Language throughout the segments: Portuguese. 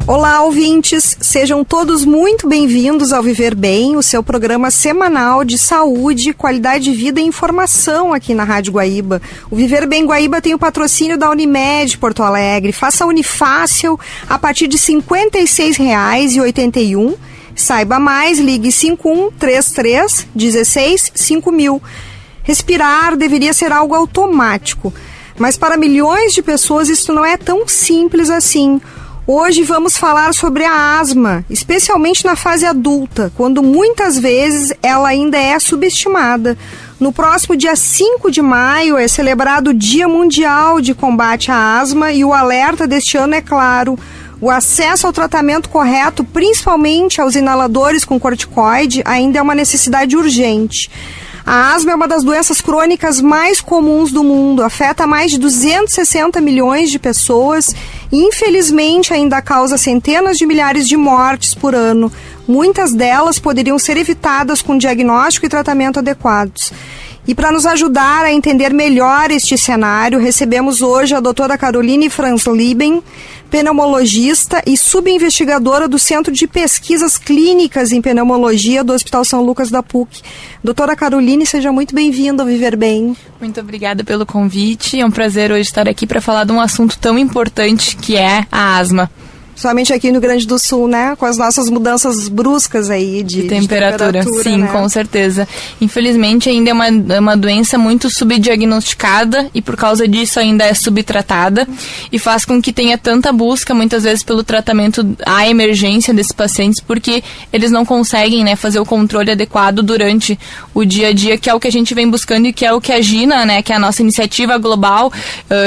Olá, ouvintes! Sejam todos muito bem-vindos ao Viver Bem, o seu programa semanal de saúde, qualidade de vida e informação aqui na Rádio Guaíba. O Viver Bem Guaíba tem o patrocínio da Unimed Porto Alegre. Faça a Unifácil a partir de R$ 56,81. Saiba mais, ligue 5133 16 5000. Respirar deveria ser algo automático, mas para milhões de pessoas isso não é tão simples assim. Hoje vamos falar sobre a asma, especialmente na fase adulta, quando muitas vezes ela ainda é subestimada. No próximo dia 5 de maio é celebrado o Dia Mundial de Combate à Asma e o alerta deste ano é claro: o acesso ao tratamento correto, principalmente aos inaladores com corticoide, ainda é uma necessidade urgente. A asma é uma das doenças crônicas mais comuns do mundo, afeta mais de 260 milhões de pessoas e, infelizmente, ainda causa centenas de milhares de mortes por ano. Muitas delas poderiam ser evitadas com diagnóstico e tratamento adequados. E para nos ajudar a entender melhor este cenário, recebemos hoje a doutora Caroline Franzlieben, pneumologista e subinvestigadora do Centro de Pesquisas Clínicas em Pneumologia do Hospital São Lucas da PUC. Doutora Caroline, seja muito bem-vinda ao Viver Bem. Muito obrigada pelo convite. É um prazer hoje estar aqui para falar de um assunto tão importante que é a asma. Somente aqui no Rio Grande do Sul, né? Com as nossas mudanças bruscas aí de temperatura. Sim, né? Com certeza. Infelizmente ainda é uma doença muito subdiagnosticada e por causa disso ainda é subtratada e faz com que tenha tanta busca muitas vezes pelo tratamento à emergência desses pacientes, porque eles não conseguem, né, fazer o controle adequado durante o dia a dia, que é o que a gente vem buscando e que é o que a GINA, né, que é a nossa iniciativa global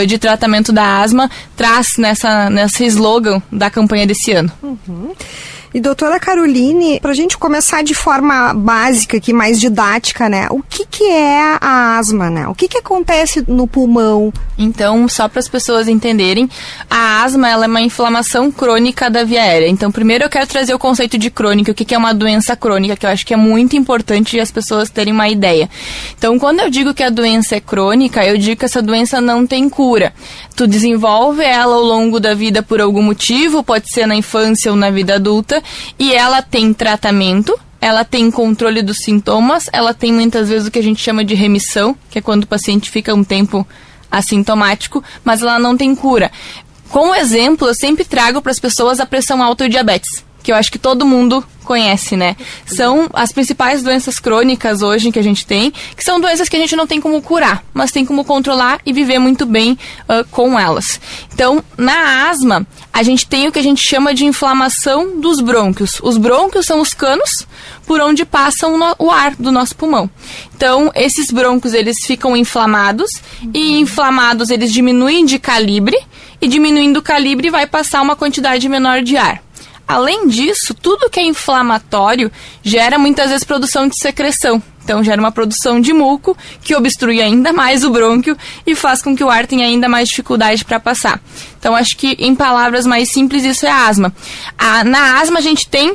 de tratamento da asma, traz nessa slogan da campanha desse ano. Uhum. E doutora Caroline, para a gente começar de forma básica aqui, mais didática, né? O que é a asma, né? O que acontece no pulmão? Então, só para as pessoas entenderem, a asma ela é uma inflamação crônica da via aérea. Então, primeiro eu quero trazer o conceito de crônica, o que é uma doença crônica, que eu acho que é muito importante as pessoas terem uma ideia. Então, quando eu digo que a doença é crônica, eu digo que essa doença não tem cura. Tu desenvolve ela ao longo da vida por algum motivo, pode ser na infância ou na vida adulta, e ela tem tratamento, ela tem controle dos sintomas, ela tem muitas vezes o que a gente chama de remissão, que é quando o paciente fica um tempo assintomático, mas ela não tem cura. Como exemplo, eu sempre trago para as pessoas a pressão alta e o diabetes, que eu acho que todo mundo conhece, né? São as principais doenças crônicas hoje que a gente tem, que são doenças que a gente não tem como curar, mas tem como controlar e viver muito bem com elas. Então, na asma, a gente tem o que a gente chama de inflamação dos brônquios. Os brônquios são os canos por onde passam o ar do nosso pulmão. Então, esses brônquios, eles ficam inflamados, e inflamados eles diminuem de calibre, e diminuindo o calibre vai passar uma quantidade menor de ar. Além disso, tudo que é inflamatório gera muitas vezes produção de secreção. Então, gera uma produção de muco que obstrui ainda mais o brônquio e faz com que o ar tenha ainda mais dificuldade para passar. Então, acho que em palavras mais simples, isso é a asma. Na asma, a gente tem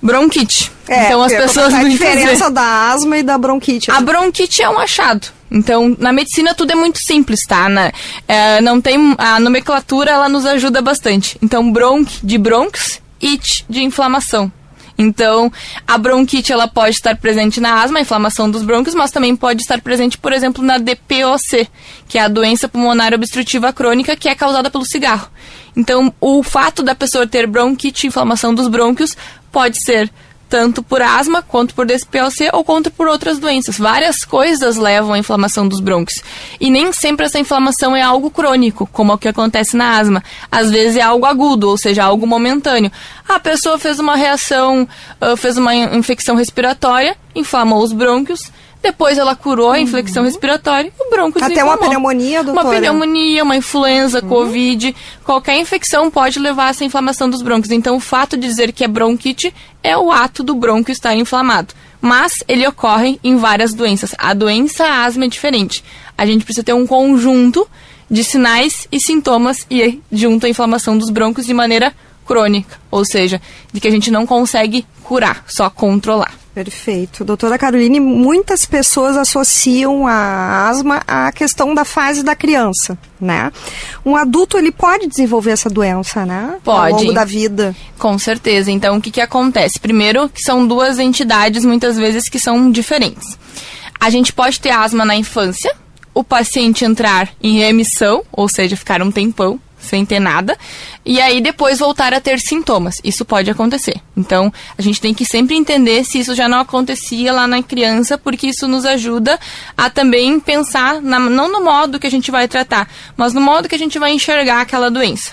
bronquite. Então, as pessoas a diferença da asma e da bronquite. A bronquite é um achado. Então, na medicina tudo é muito simples, tá? Não tem, a nomenclatura ela nos ajuda bastante. Então, de brônquios, it de inflamação. Então, a bronquite ela pode estar presente na asma, a inflamação dos brônquios, mas também pode estar presente, por exemplo, na DPOC, que é a doença pulmonar obstrutiva crônica, que é causada pelo cigarro. Então, o fato da pessoa ter bronquite, inflamação dos brônquios, pode ser tanto por asma, quanto por DPOC, ou quanto por outras doenças. Várias coisas levam à inflamação dos brônquios. E nem sempre essa inflamação é algo crônico, como é o que acontece na asma. Às vezes é algo agudo, ou seja, algo momentâneo. A pessoa fez uma reação, fez uma infecção respiratória, inflamou os brônquios, depois ela curou a infecção respiratória e o brônquio até uma pneumonia, doutora? Uma pneumonia, uma influenza, Covid, qualquer infecção pode levar a essa inflamação dos brônquios. Então, o fato de dizer que é bronquite é o ato do brônquio estar inflamado. Mas ele ocorre em várias doenças. A doença asma é diferente. A gente precisa ter um conjunto de sinais e sintomas e junto à inflamação dos brônquios de maneira crônica, ou seja, de que a gente não consegue curar, só controlar. Perfeito. Doutora Caroline, muitas pessoas associam a asma à questão da fase da criança, né? Um adulto, ele pode desenvolver essa doença, né? Pode. Ao longo da vida. Com certeza. Então, o que acontece? Primeiro, que são duas entidades, muitas vezes, que são diferentes. A gente pode ter asma na infância, o paciente entrar em remissão, ou seja, ficar um tempão sem ter nada, e aí depois voltar a ter sintomas. Isso pode acontecer. Então, a gente tem que sempre entender se isso já não acontecia lá na criança, porque isso nos ajuda a também pensar, não no modo que a gente vai tratar, mas no modo que a gente vai enxergar aquela doença.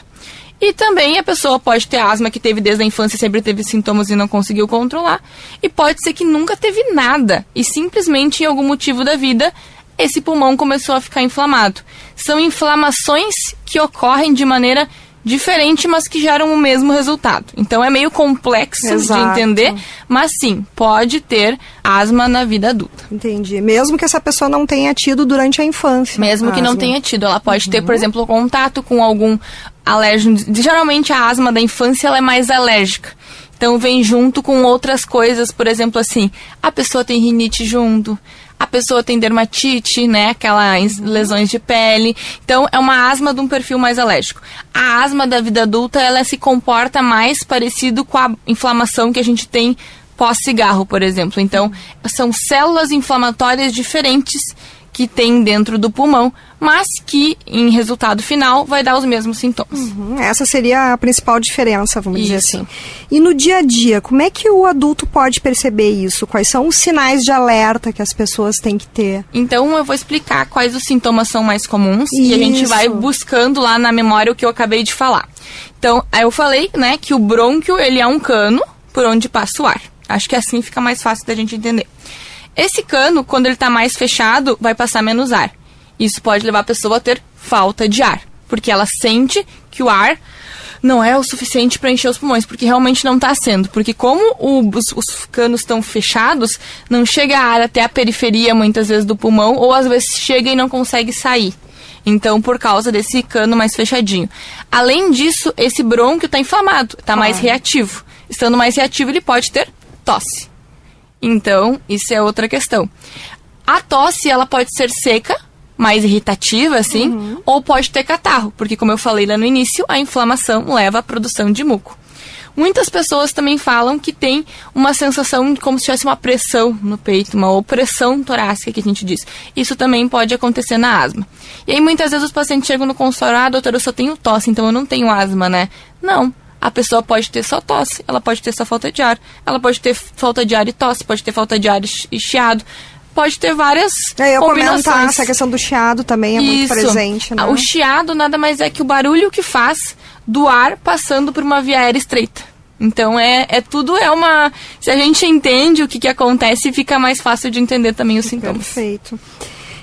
E também a pessoa pode ter asma que teve desde a infância, sempre teve sintomas e não conseguiu controlar, e pode ser que nunca teve nada, e simplesmente em algum motivo da vida esse pulmão começou a ficar inflamado. São inflamações que ocorrem de maneira diferente, mas que geram o mesmo resultado. Então é meio complexo de entender, mas sim, pode ter asma na vida adulta. Entendi. Mesmo que essa pessoa não tenha tido durante a infância. Mesmo que não tenha tido. Ela pode ter, por exemplo, contato com algum alérgeno. Geralmente a asma da infância ela é mais alérgica. Então vem junto com outras coisas, por exemplo, assim, a pessoa tem rinite junto, a pessoa tem dermatite, né, aquelas lesões de pele. Então, é uma asma de um perfil mais alérgico. A asma da vida adulta, ela se comporta mais parecido com a inflamação que a gente tem pós-cigarro, por exemplo. Então, são células inflamatórias diferentes que tem dentro do pulmão, mas que, em resultado final, vai dar os mesmos sintomas. Essa seria a principal diferença, vamos dizer assim. E no dia a dia, como é que o adulto pode perceber isso? Quais são os sinais de alerta que as pessoas têm que ter? Então, eu vou explicar quais os sintomas são mais comuns e a gente vai buscando lá na memória o que eu acabei de falar. Então, eu falei, né, que o brônquio, ele é um cano por onde passa o ar. Acho que assim fica mais fácil da gente entender. Esse cano, quando ele está mais fechado, vai passar menos ar. Isso pode levar a pessoa a ter falta de ar, porque ela sente que o ar não é o suficiente para encher os pulmões, porque realmente não está sendo. Porque como os canos estão fechados, não chega ar até a periferia, muitas vezes, do pulmão, ou às vezes chega e não consegue sair. Então, por causa desse cano mais fechadinho. Além disso, esse brônquio está inflamado, está mais reativo. Estando mais reativo, ele pode ter tosse. Então, isso é outra questão. A tosse, ela pode ser seca, mais irritativa, assim, ou pode ter catarro, porque, como eu falei lá no início, a inflamação leva à produção de muco. Muitas pessoas também falam que tem uma sensação como se tivesse uma pressão no peito, uma opressão torácica, que a gente diz. Isso também pode acontecer na asma. E aí, muitas vezes, os pacientes chegam no consultório, doutora, eu só tenho tosse, então eu não tenho asma, né? Não. A pessoa pode ter só tosse, ela pode ter só falta de ar, ela pode ter falta de ar e tosse, pode ter falta de ar e chiado, pode ter várias combinações. Comentar, essa questão do chiado também é muito presente, né? O chiado nada mais é que o barulho que faz do ar passando por uma via aérea estreita. Então, se a gente entende o que acontece, fica mais fácil de entender também os sintomas. Perfeito.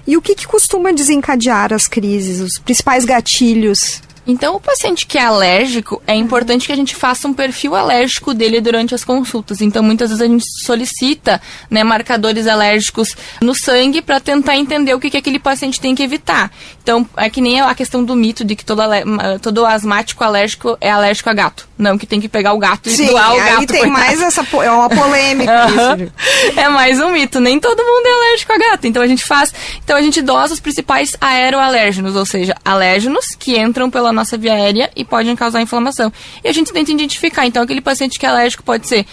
E o que costuma desencadear as crises, os principais gatilhos? Então, o paciente que é alérgico, é importante que a gente faça um perfil alérgico dele durante as consultas. Então, muitas vezes a gente solicita, né, marcadores alérgicos no sangue para tentar entender o que aquele paciente tem que evitar. Então, é que nem a questão do mito de que todo asmático alérgico é alérgico a gato. Não, que tem que pegar o gato e doar o gato. Aí tem mais é uma polêmica isso. É mais um mito. Nem todo mundo é alérgico a gato. Então, a gente dosa os principais aeroalérgenos, ou seja, alérgenos que entram pela nossa via aérea e podem causar inflamação. E a gente tenta identificar. Então, aquele paciente que é alérgico pode ser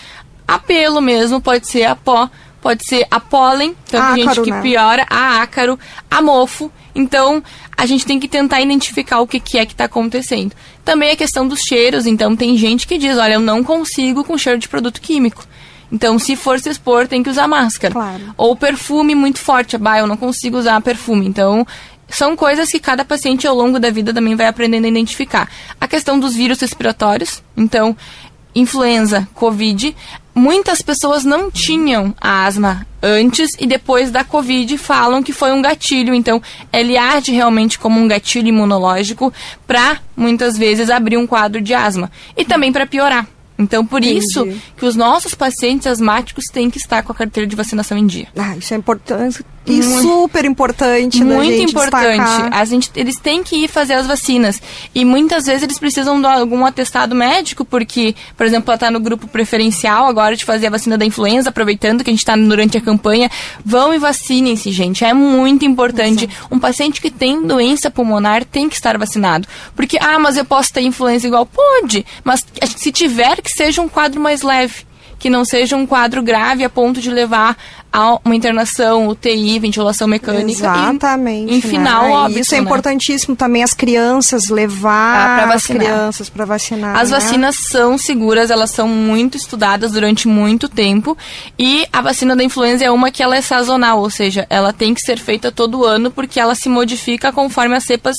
a pelo mesmo, pode ser a pó, pode ser a pólen, então tem gente que piora, a ácaro, a mofo. Então, a gente tem que tentar identificar o que é que está acontecendo. Também a questão dos cheiros. Então, tem gente que diz, olha, eu não consigo com cheiro de produto químico. Então, se for se expor, tem que usar máscara. Claro. Ou perfume muito forte. Eu não consigo usar perfume. Então, são coisas que cada paciente ao longo da vida também vai aprendendo a identificar. A questão dos vírus respiratórios. Então, influenza, Covid. Muitas pessoas não tinham a asma antes e depois da Covid falam que foi um gatilho. Então, ele age realmente como um gatilho imunológico para, muitas vezes, abrir um quadro de asma. E também para piorar. Então, por isso que os nossos pacientes asmáticos têm que estar com a carteira de vacinação em dia. Isso é importante E super importante, muito da gente importante. destacar. Eles têm que ir fazer as vacinas. E muitas vezes eles precisam de algum atestado médico, porque, por exemplo, ela está no grupo preferencial agora de fazer a vacina da influenza, aproveitando que a gente está durante a campanha. Vão e vacinem-se, gente. É muito importante. Exato. Um paciente que tem doença pulmonar tem que estar vacinado. Porque, mas eu posso ter influenza igual? Pode. Mas se tiver, que seja um quadro mais leve. Que não seja um quadro grave a ponto de levar a uma internação, UTI, ventilação mecânica. Exatamente. Em final, óbvio. Isso é importantíssimo também, as crianças, levar as crianças para vacinar. As vacinas são seguras, elas são muito estudadas durante muito tempo. E a vacina da influenza é uma que ela é sazonal, ou seja, ela tem que ser feita todo ano porque ela se modifica conforme as cepas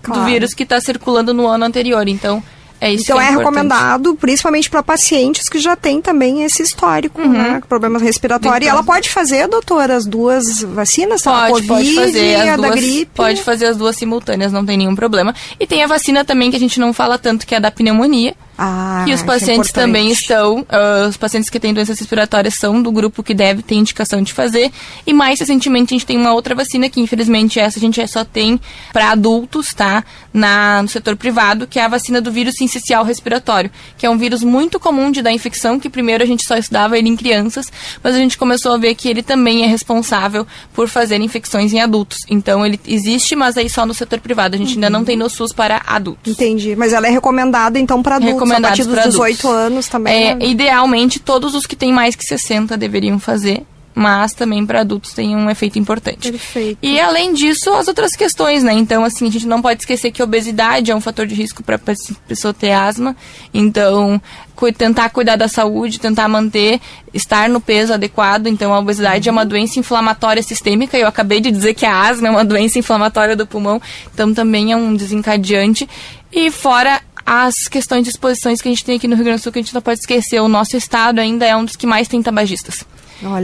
do vírus que está circulando no ano anterior. Então, é isso então que é recomendado, principalmente para pacientes que já têm também esse histórico, né? Problemas respiratórios. E ela pode fazer, doutora, as duas vacinas? Pode fazer as da duas, gripe? Pode fazer as duas simultâneas, não tem nenhum problema. E tem a vacina também que a gente não fala tanto, que é a da pneumonia. Que os pacientes também estão, os pacientes que têm doenças respiratórias são do grupo que deve ter indicação de fazer. E mais recentemente a gente tem uma outra vacina que infelizmente essa a gente só tem para adultos, tá? No setor privado, que é a vacina do vírus sincicial respiratório, que é um vírus muito comum de dar infecção, que primeiro a gente só estudava ele em crianças, mas a gente começou a ver que ele também é responsável por fazer infecções em adultos. Então ele existe, mas aí só no setor privado. A gente ainda não tem no SUS para adultos. Entendi. Mas ela é recomendada então para adultos. A partir dos 18 anos também. Idealmente, todos os que têm mais que 60 deveriam fazer, mas também para adultos tem um efeito importante. Perfeito. E além disso, as outras questões, né? Então, assim, a gente não pode esquecer que a obesidade é um fator de risco para a pessoa ter asma. Então, tentar cuidar da saúde, tentar estar no peso adequado. Então, a obesidade é uma doença inflamatória sistêmica. Eu acabei de dizer que a asma é uma doença inflamatória do pulmão. Então, também é um desencadeante. E fora as questões de exposições que a gente tem aqui no Rio Grande do Sul, que a gente não pode esquecer, o nosso estado ainda é um dos que mais tem tabagistas.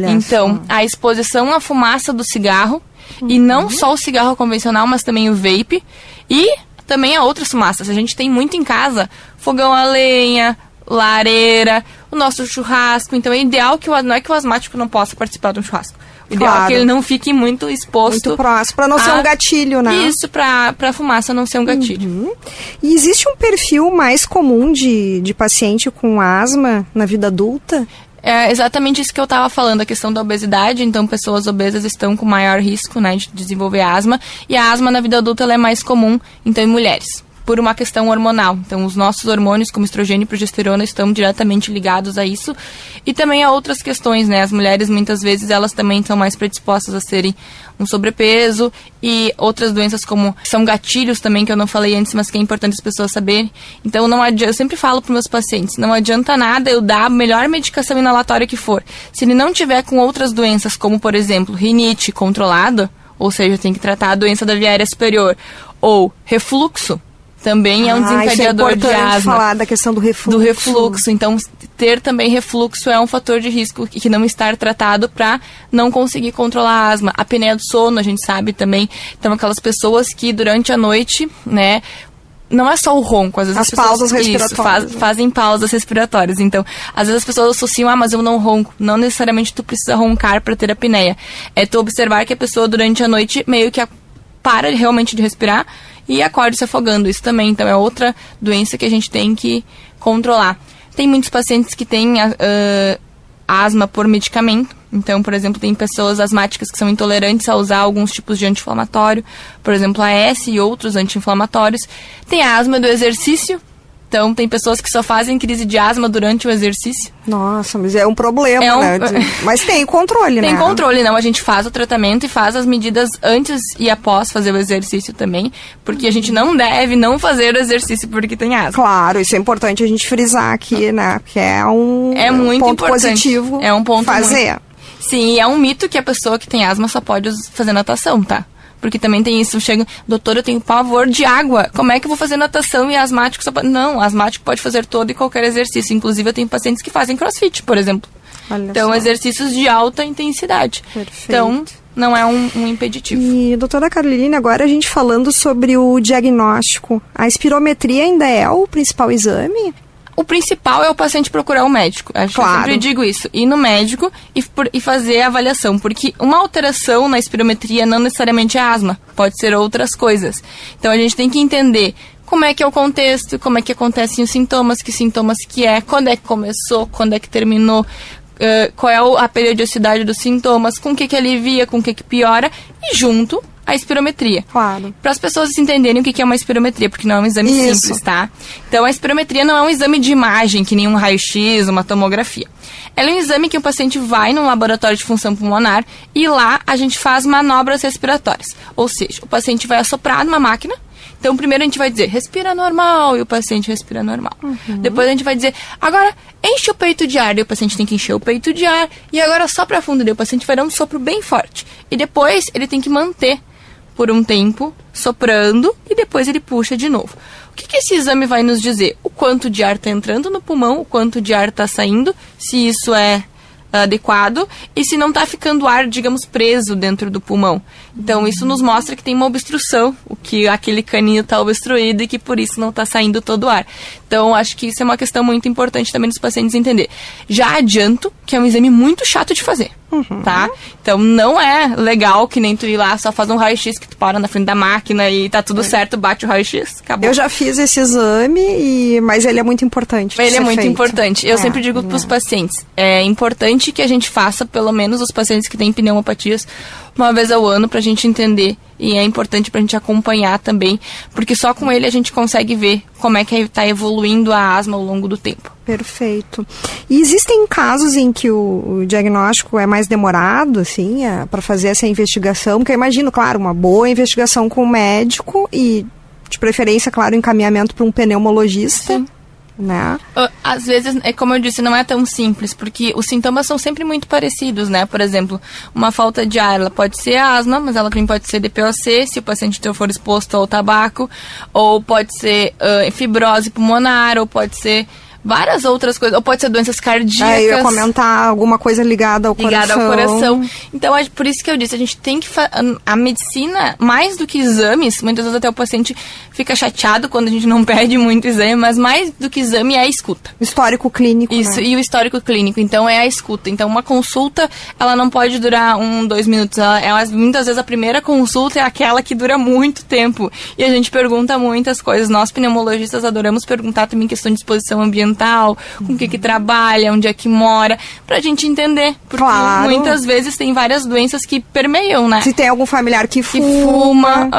Então, a exposição à fumaça do cigarro, e não só o cigarro convencional, mas também o vape, e também a outras fumaças. A gente tem muito em casa, fogão a lenha, lareira, o nosso churrasco. Então, é ideal que não é que o asmático não possa participar de um churrasco. O ideal é que ele não fique muito exposto. Muito próximo, para não ser um gatilho, né? Isso, para a fumaça não ser um gatilho. E existe um perfil mais comum de paciente com asma na vida adulta? É exatamente isso que eu estava falando, a questão da obesidade. Então, pessoas obesas estão com maior risco, né, de desenvolver asma. E a asma na vida adulta ela é mais comum, então, em mulheres, por uma questão hormonal. Então, os nossos hormônios, como estrogênio e progesterona, estão diretamente ligados a isso. E também a outras questões, né? As mulheres, muitas vezes, elas também são mais predispostas a serem um sobrepeso e outras doenças como são gatilhos também, que eu não falei antes, mas que é importante as pessoas saberem. Então, não adianta, eu sempre falo para meus pacientes, não adianta nada eu dar a melhor medicação inalatória que for. Se ele não tiver com outras doenças, como, por exemplo, rinite controlada, ou seja, tem que tratar a doença da via aérea superior, ou refluxo, também é um desencadeador de asma. É importante falar da questão do refluxo. Do refluxo. Então, ter também refluxo é um fator de risco que não estar tratado para não conseguir controlar a asma. A apneia do sono, a gente sabe também. Então, aquelas pessoas que durante a noite, né, não é só o ronco, às vezes as pausas respiratórias. Fazem pausas respiratórias. Então, às vezes as pessoas associam, mas eu não ronco. Não necessariamente tu precisa roncar para ter apneia. É tu observar que a pessoa durante a noite meio que para realmente de respirar e acorda se afogando. Isso também, então, é outra doença que a gente tem que controlar. Tem muitos pacientes que têm asma por medicamento. Então, por exemplo, tem pessoas asmáticas que são intolerantes a usar alguns tipos de anti-inflamatório, por exemplo, AS e outros anti-inflamatórios. Tem a asma do exercício. Então, tem pessoas que só fazem crise de asma durante o exercício. Nossa, mas é um problema, né? Mas tem controle, né? Tem controle, não. A gente faz o tratamento e faz as medidas antes e após fazer o exercício também. Porque a gente não deve não fazer o exercício porque tem asma. Claro, isso é importante a gente frisar aqui, né? Porque é muito ponto positivo. É um ponto fazer. Sim, e é um mito que a pessoa que tem asma só pode fazer natação, tá? Porque também tem isso, doutor, eu tenho pavor de água, como é que eu vou fazer natação e asmático só pode... Não, asmático pode fazer todo e qualquer exercício, inclusive eu tenho pacientes que fazem crossfit, por exemplo. Então, exercícios de alta intensidade. Perfeito. Então, não é um impeditivo. E, doutora Carolina, agora a gente falando sobre o diagnóstico, a espirometria ainda é o principal exame? o principal é o paciente procurar o médico. Acho que eu sempre digo isso. Ir no médico e fazer a avaliação. Porque uma alteração na espirometria não necessariamente é asma. Pode ser outras coisas. Então, a gente tem que entender como é que é o contexto, como é que acontecem os sintomas que é, quando é que começou, quando é que terminou, qual é a periodicidade dos sintomas, com o que alivia, com o que piora, e junto a espirometria. Claro. Para as pessoas entenderem o que é uma espirometria, porque não é um exame simples, tá? Então, a espirometria não é um exame de imagem, que nem um raio-x, uma tomografia. Ela é um exame que o paciente vai no laboratório de função pulmonar e lá a gente faz manobras respiratórias. Ou seja, o paciente vai assoprar numa máquina. Então, primeiro a gente vai dizer, respira normal, e o paciente respira normal. Depois a gente vai dizer, agora enche o peito de ar, e o paciente tem que encher o peito de ar, e agora sopra fundo, e o paciente vai dar um sopro bem forte. E depois ele tem que manter por um tempo, soprando, e depois ele puxa de novo. O que esse exame vai nos dizer? O quanto de ar está entrando no pulmão, o quanto de ar está saindo, se isso é adequado e se não está ficando ar, digamos, preso dentro do pulmão. Então, isso nos mostra que tem uma obstrução, o que aquele caninho está obstruído e que por isso não está saindo todo o ar. Então, acho que isso é uma questão muito importante também dos pacientes entender. Já adianto que é um exame muito chato de fazer, tá? Então, não é legal que nem tu ir lá, só faz um raio-x que tu para na frente da máquina e tá tudo certo, bate o raio-x, acabou. Eu já fiz esse exame, mas ele é muito importante. Ele é muito importante. Eu sempre digo para os pacientes, é importante que a gente faça, pelo menos os pacientes que têm pneumopatias, uma vez ao ano, pra gente entender. E é importante pra gente acompanhar também, porque só com ele a gente consegue ver como é que está evoluindo a asma ao longo do tempo. Perfeito. E existem casos em que o diagnóstico é mais demorado, assim, para fazer essa investigação? Porque eu imagino, claro, uma boa investigação com o médico e, de preferência, claro, encaminhamento para um pneumologista. Sim. Né? Às vezes, como eu disse, não é tão simples, porque os sintomas são sempre muito parecidos, né? Por exemplo, uma falta de ar, ela pode ser asma, mas ela também pode ser DPOC, se o paciente for exposto ao tabaco, ou pode ser fibrose pulmonar, ou pode ser várias outras coisas, ou pode ser doenças cardíacas. Eu ia comentar alguma coisa ligada ao coração. Ligada ao coração. Então, é por isso que eu disse, a gente tem que... A medicina, mais do que exames, muitas vezes até o paciente fica chateado quando a gente não pede muito exame, mas mais do que exame é a escuta. Histórico clínico, isso, né? E o histórico clínico, então é a escuta. Então, uma consulta, ela não pode durar 2 minutos. Muitas vezes a primeira consulta é aquela que dura muito tempo. E a gente pergunta muitas coisas. Nós, pneumologistas, adoramos perguntar também questão de exposição ambiental, com o que trabalha, onde é que mora, pra gente entender. Porque muitas vezes tem várias doenças que permeiam, né? Se tem algum familiar que fuma.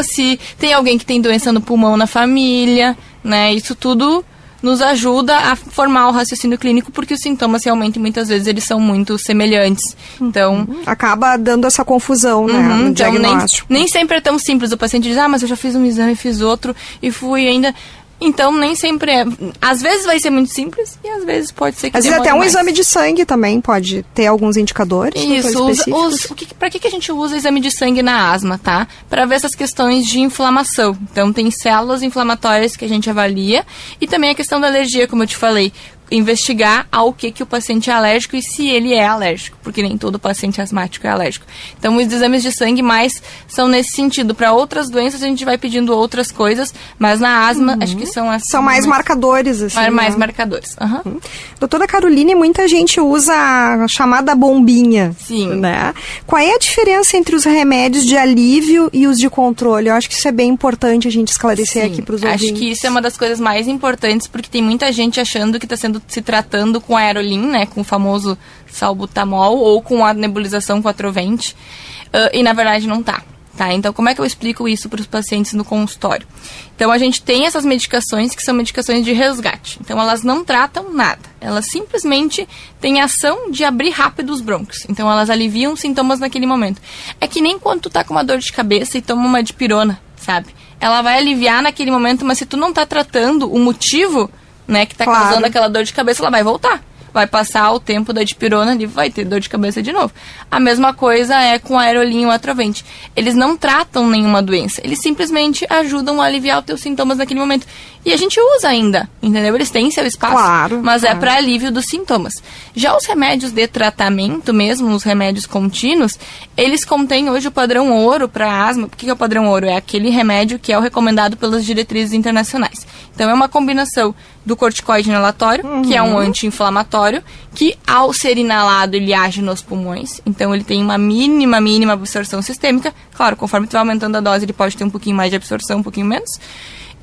Se tem alguém que tem doença no pulmão na família, né? Isso tudo nos ajuda a formar o raciocínio clínico, porque os sintomas realmente, muitas vezes, eles são muito semelhantes. Então... Acaba dando essa confusão, né? No então, diagnóstico. Nem sempre é tão simples. O paciente diz, mas eu já fiz um exame, fiz outro, e fui ainda... Então, nem sempre é... Às vezes vai ser muito simples e às vezes pode ser que às vezes até um mais. Exame de sangue também pode ter alguns indicadores. Isso. Para que a gente usa exame de sangue na asma, tá? Para ver essas questões de inflamação. Então, tem células inflamatórias que a gente avalia e também a questão da alergia, como eu te falei. Investigar ao que o paciente é alérgico e se ele é alérgico, porque nem todo paciente asmático é alérgico. Então, os exames de sangue mais são nesse sentido. Para outras doenças, a gente vai pedindo outras coisas, mas na asma, acho que são assim. São mais marcadores, assim. Mais marcadores. Doutora Caroline, muita gente usa a chamada bombinha. Sim. Né? Qual é a diferença entre os remédios de alívio e os de controle? Eu acho que isso é bem importante a gente esclarecer aqui para os ouvintes. Acho que isso é uma das coisas mais importantes, porque tem muita gente achando que está se tratando com aerolin, né, com o famoso salbutamol, ou com a nebulização com Atrovent, e na verdade não tá. Então, como é que eu explico isso para os pacientes no consultório? Então, a gente tem essas medicações que são medicações de resgate. Então, elas não tratam nada. Elas simplesmente têm ação de abrir rápido os brônquios. Então, elas aliviam os sintomas naquele momento. É que nem quando tu tá com uma dor de cabeça e toma uma dipirona, sabe? Ela vai aliviar naquele momento, mas se tu não tá tratando o motivo, né, que tá causando aquela dor de cabeça, ela vai voltar. Vai passar o tempo da dipirona ali, vai ter dor de cabeça de novo. A mesma coisa é com a aerolin e o Atrovent. Eles não tratam nenhuma doença. Eles simplesmente ajudam a aliviar os teus sintomas naquele momento. E a gente usa ainda, entendeu? Eles têm seu espaço, mas é para alívio dos sintomas. Já os remédios de tratamento mesmo, os remédios contínuos, eles contêm hoje o padrão ouro para asma. O que é o padrão ouro? É aquele remédio que é o recomendado pelas diretrizes internacionais. Então, é uma combinação do corticoide inalatório, que é um anti-inflamatório, que ao ser inalado, ele age nos pulmões. Então, ele tem uma mínima absorção sistêmica. Claro, conforme tu vai aumentando a dose, ele pode ter um pouquinho mais de absorção, um pouquinho menos.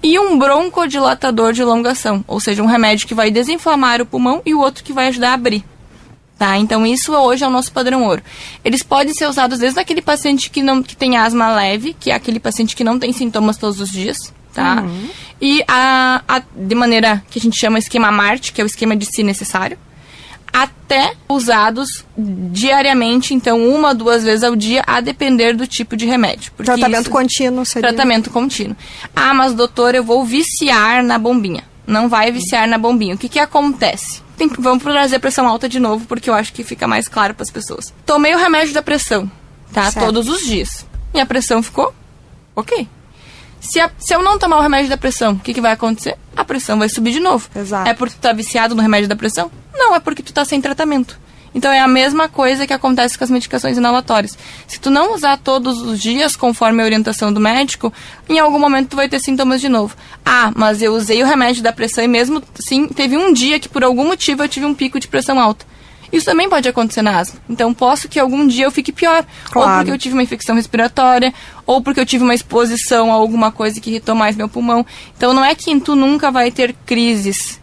E um broncodilatador de elongação, ou seja, um remédio que vai desinflamar o pulmão e o outro que vai ajudar a abrir. Tá? Então, isso hoje é o nosso padrão ouro. Eles podem ser usados desde aquele paciente que tem asma leve, que é aquele paciente que não tem sintomas todos os dias, tá? E de maneira que a gente chama esquema MART, que é o esquema de si necessário, até usados diariamente, então 1 ou 2 vezes ao dia, a depender do tipo de remédio. Tratamento contínuo seria? Tratamento contínuo. Ah, mas doutor, eu vou viciar na bombinha. Não vai viciar na bombinha. O que acontece? Vamos trazer pressão alta de novo, porque eu acho que fica mais claro para as pessoas. Tomei o remédio da pressão, tá? Certo. Todos os dias. E a pressão ficou ok. Se eu não tomar o remédio da pressão, o que vai acontecer? A pressão vai subir de novo. Exato. É porque tu tá viciado no remédio da pressão? Não, é porque tu tá sem tratamento. Então é a mesma coisa que acontece com as medicações inalatórias. Se tu não usar todos os dias conforme a orientação do médico, em algum momento tu vai ter sintomas de novo. Ah, mas eu usei o remédio da pressão e mesmo assim teve um dia que por algum motivo eu tive um pico de pressão alta. Isso também pode acontecer na asma. Então, posso que algum dia eu fique pior. Claro. Ou porque eu tive uma infecção respiratória, ou porque eu tive uma exposição a alguma coisa que irritou mais meu pulmão. Então, não é que tu nunca vai ter crises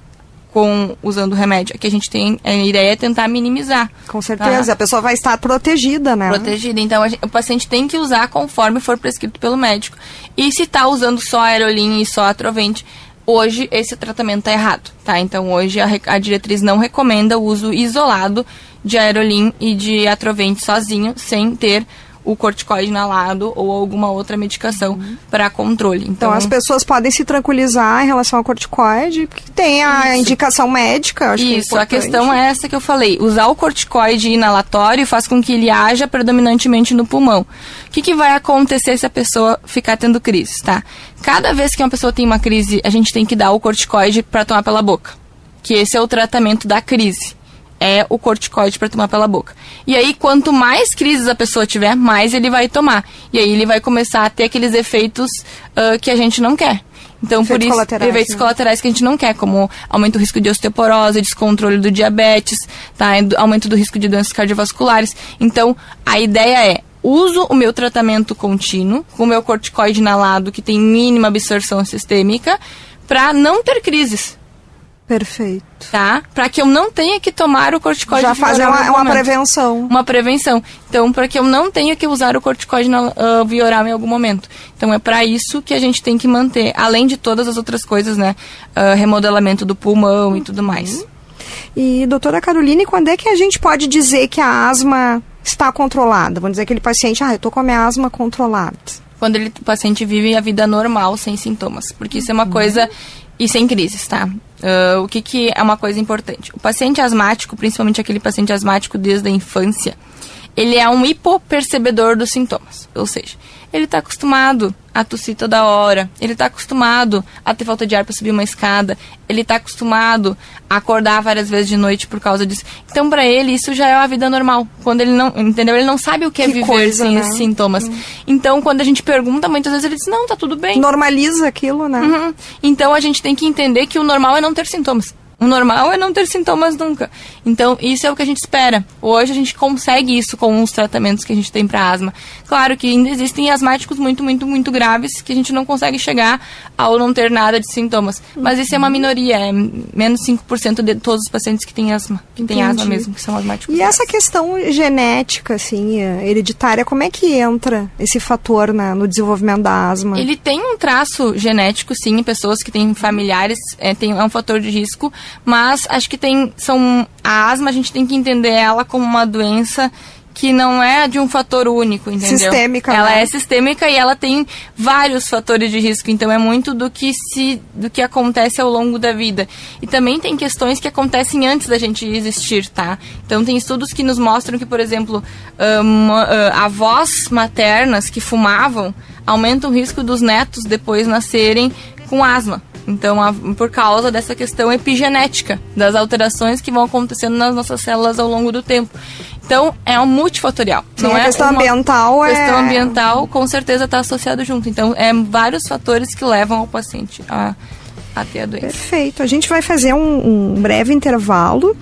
usando o remédio. Aqui a gente tem a ideia é tentar minimizar. Com certeza. A pessoa vai estar protegida, né? Protegida. Então, o paciente tem que usar conforme for prescrito pelo médico. E se está usando só Aerolin e só Atrovent, hoje esse tratamento está errado, tá? Então hoje a diretriz não recomenda o uso isolado de Aerolin e de Atrovent sozinho, sem ter o corticoide inalado ou alguma outra medicação para controle. Então as pessoas podem se tranquilizar em relação ao corticoide, porque tem a indicação médica, acho que é importante. A questão é essa que eu falei. Usar o corticoide inalatório faz com que ele haja predominantemente no pulmão. O que vai acontecer se a pessoa ficar tendo crises, tá? Cada vez que uma pessoa tem uma crise, a gente tem que dar o corticoide para tomar pela boca. Que esse é o tratamento da crise. É o corticoide para tomar pela boca. E aí, quanto mais crises a pessoa tiver, mais ele vai tomar. E aí ele vai começar a ter aqueles efeitos que a gente não quer. Então, por isso, efeitos colaterais que a gente não quer, como aumento do risco de osteoporose, descontrole do diabetes, tá? Aumento do risco de doenças cardiovasculares. Então, a ideia é, uso o meu tratamento contínuo, com o meu corticoide inalado, que tem mínima absorção sistêmica, para não ter crises. Perfeito. Tá? Para que eu não tenha que tomar o corticoide. Já fazer uma prevenção. Uma prevenção. Então, para que eu não tenha que usar o corticoide via oral em algum momento. Então, é para isso que a gente tem que manter, além de todas as outras coisas, né? Remodelamento do pulmão e tudo mais. E, doutora Caroline, quando é que a gente pode dizer que a asma está controlada? Vamos dizer aquele paciente, eu tô com a minha asma controlada. Quando o paciente vive a vida normal, sem sintomas. Porque isso é uma coisa... E sem crises, tá? O que é uma coisa importante? O paciente asmático, principalmente aquele paciente asmático desde a infância, ele é um hipopercebedor dos sintomas. Ou seja, ele está acostumado a tossir toda hora, ele está acostumado a ter falta de ar para subir uma escada, ele está acostumado a acordar várias vezes de noite por causa disso. Então, para ele, isso já é a vida normal. Quando ele não, entendeu? Ele não sabe o que é viver sem esses sintomas. Então, quando a gente pergunta, muitas vezes ele diz, não, tá tudo bem. Normaliza aquilo, né? Então, a gente tem que entender que o normal é não ter sintomas. O normal é não ter sintomas nunca. Então, isso é o que a gente espera. Hoje a gente consegue isso com os tratamentos que a gente tem para asma. Claro que ainda existem asmáticos muito graves que a gente não consegue chegar ao não ter nada de sintomas. Mas isso é uma minoria, é menos 5% de todos os pacientes que têm asma. Que têm asma mesmo, que são asmáticos. E essa questão genética, assim, hereditária, como é que entra esse fator no desenvolvimento da asma? Ele tem um traço genético, sim, em pessoas que têm familiares, é um fator de risco. Mas acho que a asma a gente tem que entender ela como uma doença que não é de um fator único, entendeu? Sistêmica. Ela é sistêmica e ela tem vários fatores de risco, então é muito do que acontece ao longo da vida. E também tem questões que acontecem antes da gente existir, tá? Então tem estudos que nos mostram que, por exemplo, avós maternas que fumavam aumentam o risco dos netos depois nascerem com asma. Então, por causa dessa questão epigenética, das alterações que vão acontecendo nas nossas células ao longo do tempo. Então, é um multifatorial. Sim, não a questão ambiental A questão ambiental, com certeza, está associada junto. Então, vários fatores que levam ao paciente a a ter a doença. Perfeito. A gente vai fazer um breve intervalo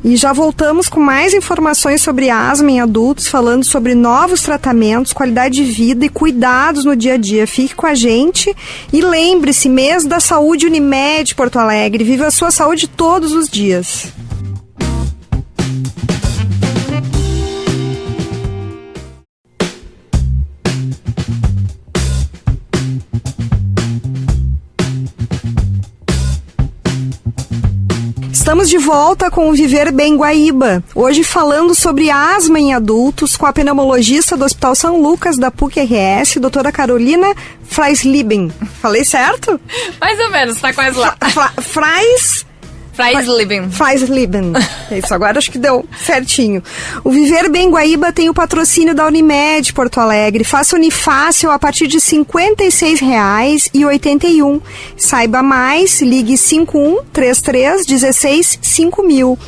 e já voltamos com mais informações sobre asma em adultos, falando sobre novos tratamentos, qualidade de vida e cuidados no dia a dia. Fique com a gente e lembre-se, mês da saúde Unimed Porto Alegre. Viva a sua saúde todos os dias. Estamos de volta com o Viver Bem Guaíba, hoje falando sobre asma em adultos com a pneumologista do Hospital São Lucas da PUC-RS, doutora Carolina Freislieben. Falei certo? Mais ou menos, tá quase lá. Freislieben. Isso, agora acho que deu certinho. O Viver Bem Guaíba tem o patrocínio da Unimed Porto Alegre. Faça Unifácil a partir de R$ 56,81. Saiba mais, ligue 5133165000.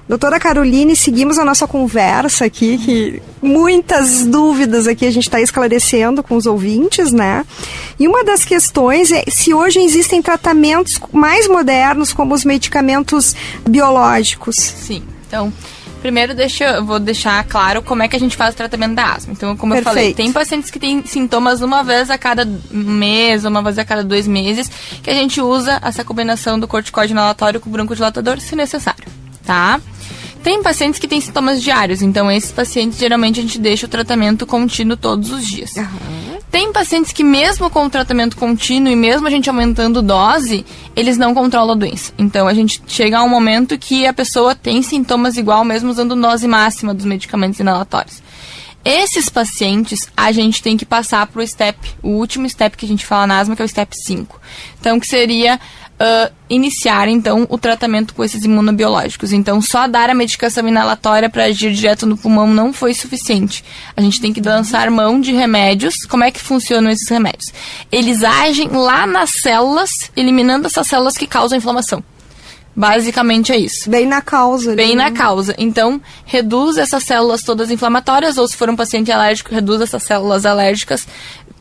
Doutora Caroline, seguimos a nossa conversa aqui, que muitas dúvidas aqui a gente está esclarecendo com os ouvintes, né? E uma das questões é se hoje existem tratamentos mais modernos, como os medicamentos biológicos. Sim, então, primeiro eu vou deixar claro como é que a gente faz o tratamento da asma. Então, como Perfeito. eu falei, tem pacientes que têm sintomas uma vez a cada mês, uma vez a cada 2 meses, que a gente usa essa combinação do corticoide inalatório com o broncodilatador, se necessário, tá? Tem pacientes que têm sintomas diários, então esses pacientes geralmente a gente deixa o tratamento contínuo todos os dias. Uhum. Tem pacientes que mesmo com o tratamento contínuo e mesmo a gente aumentando dose, eles não controlam a doença. Então a gente chega a um momento que a pessoa tem sintomas igual mesmo usando dose máxima dos medicamentos inalatórios. Esses pacientes, a gente tem que passar para o último step que a gente fala na asma, que é o step 5. Então, que seria iniciar, então, o tratamento com esses imunobiológicos. Então, só dar a medicação inalatória para agir direto no pulmão não foi suficiente. A gente tem que lançar mão de remédios. Como é que funcionam esses remédios? Eles agem lá nas células, eliminando essas células que causam inflamação. Basicamente é isso. Bem na causa. Bem na causa. Então, reduz essas células todas inflamatórias, ou se for um paciente alérgico, reduz essas células alérgicas,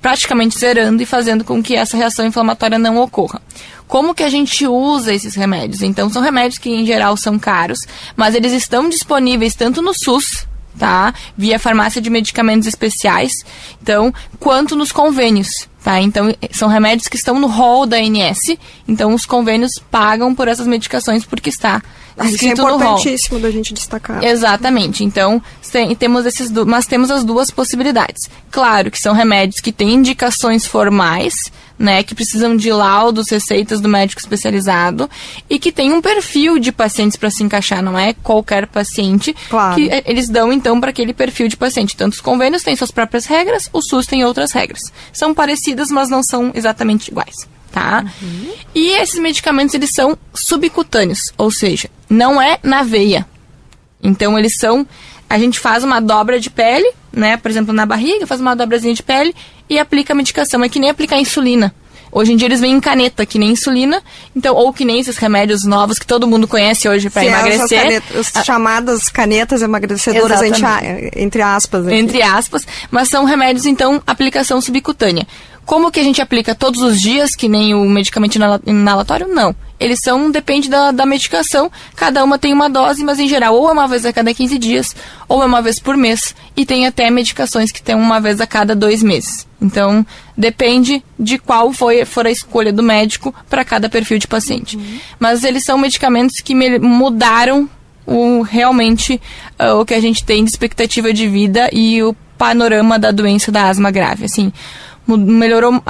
praticamente zerando e fazendo com que essa reação inflamatória não ocorra. Como que a gente usa esses remédios? Então, são remédios que, em geral, são caros, mas eles estão disponíveis tanto no SUS, tá? Via farmácia de medicamentos especiais, então, quanto nos convênios, tá? Então, são remédios que estão no rol da ANS, então os convênios pagam por essas medicações porque está escrito no rol. É importantíssimo da gente destacar. Exatamente. Então, mas temos as duas possibilidades. Claro que são remédios que têm indicações formais, né, que precisam de laudos, receitas do médico especializado e que tem um perfil de pacientes para se encaixar, não é qualquer paciente. Claro. Que eles dão, então, para aquele perfil de paciente. Tanto os convênios têm suas próprias regras, o SUS tem outras regras. São parecidas, mas não são exatamente iguais, tá? Uhum. E esses medicamentos, eles são subcutâneos, ou seja, não é na veia. Então, a gente faz uma dobra de pele, né, por exemplo, na barriga, faz uma dobrazinha de pele e aplica a medicação. É que nem aplicar insulina. Hoje em dia eles vêm em caneta, que nem insulina, então, ou que nem esses remédios novos que todo mundo conhece hoje para emagrecer. As chamadas canetas emagrecedoras, entre aspas. Aqui. Entre aspas, mas são remédios, então, aplicação subcutânea. Como que a gente aplica todos os dias, que nem o medicamento inalatório? Não. Eles depende da medicação, cada uma tem uma dose, mas em geral ou é uma vez a cada 15 dias, ou é uma vez por mês, e tem até medicações que tem uma vez a cada 2 meses. Então, depende de qual for a escolha do médico para cada perfil de paciente. Uhum. Mas eles são medicamentos que mudaram realmente o que a gente tem de expectativa de vida e o panorama da doença da asma grave, assim. Melhorou,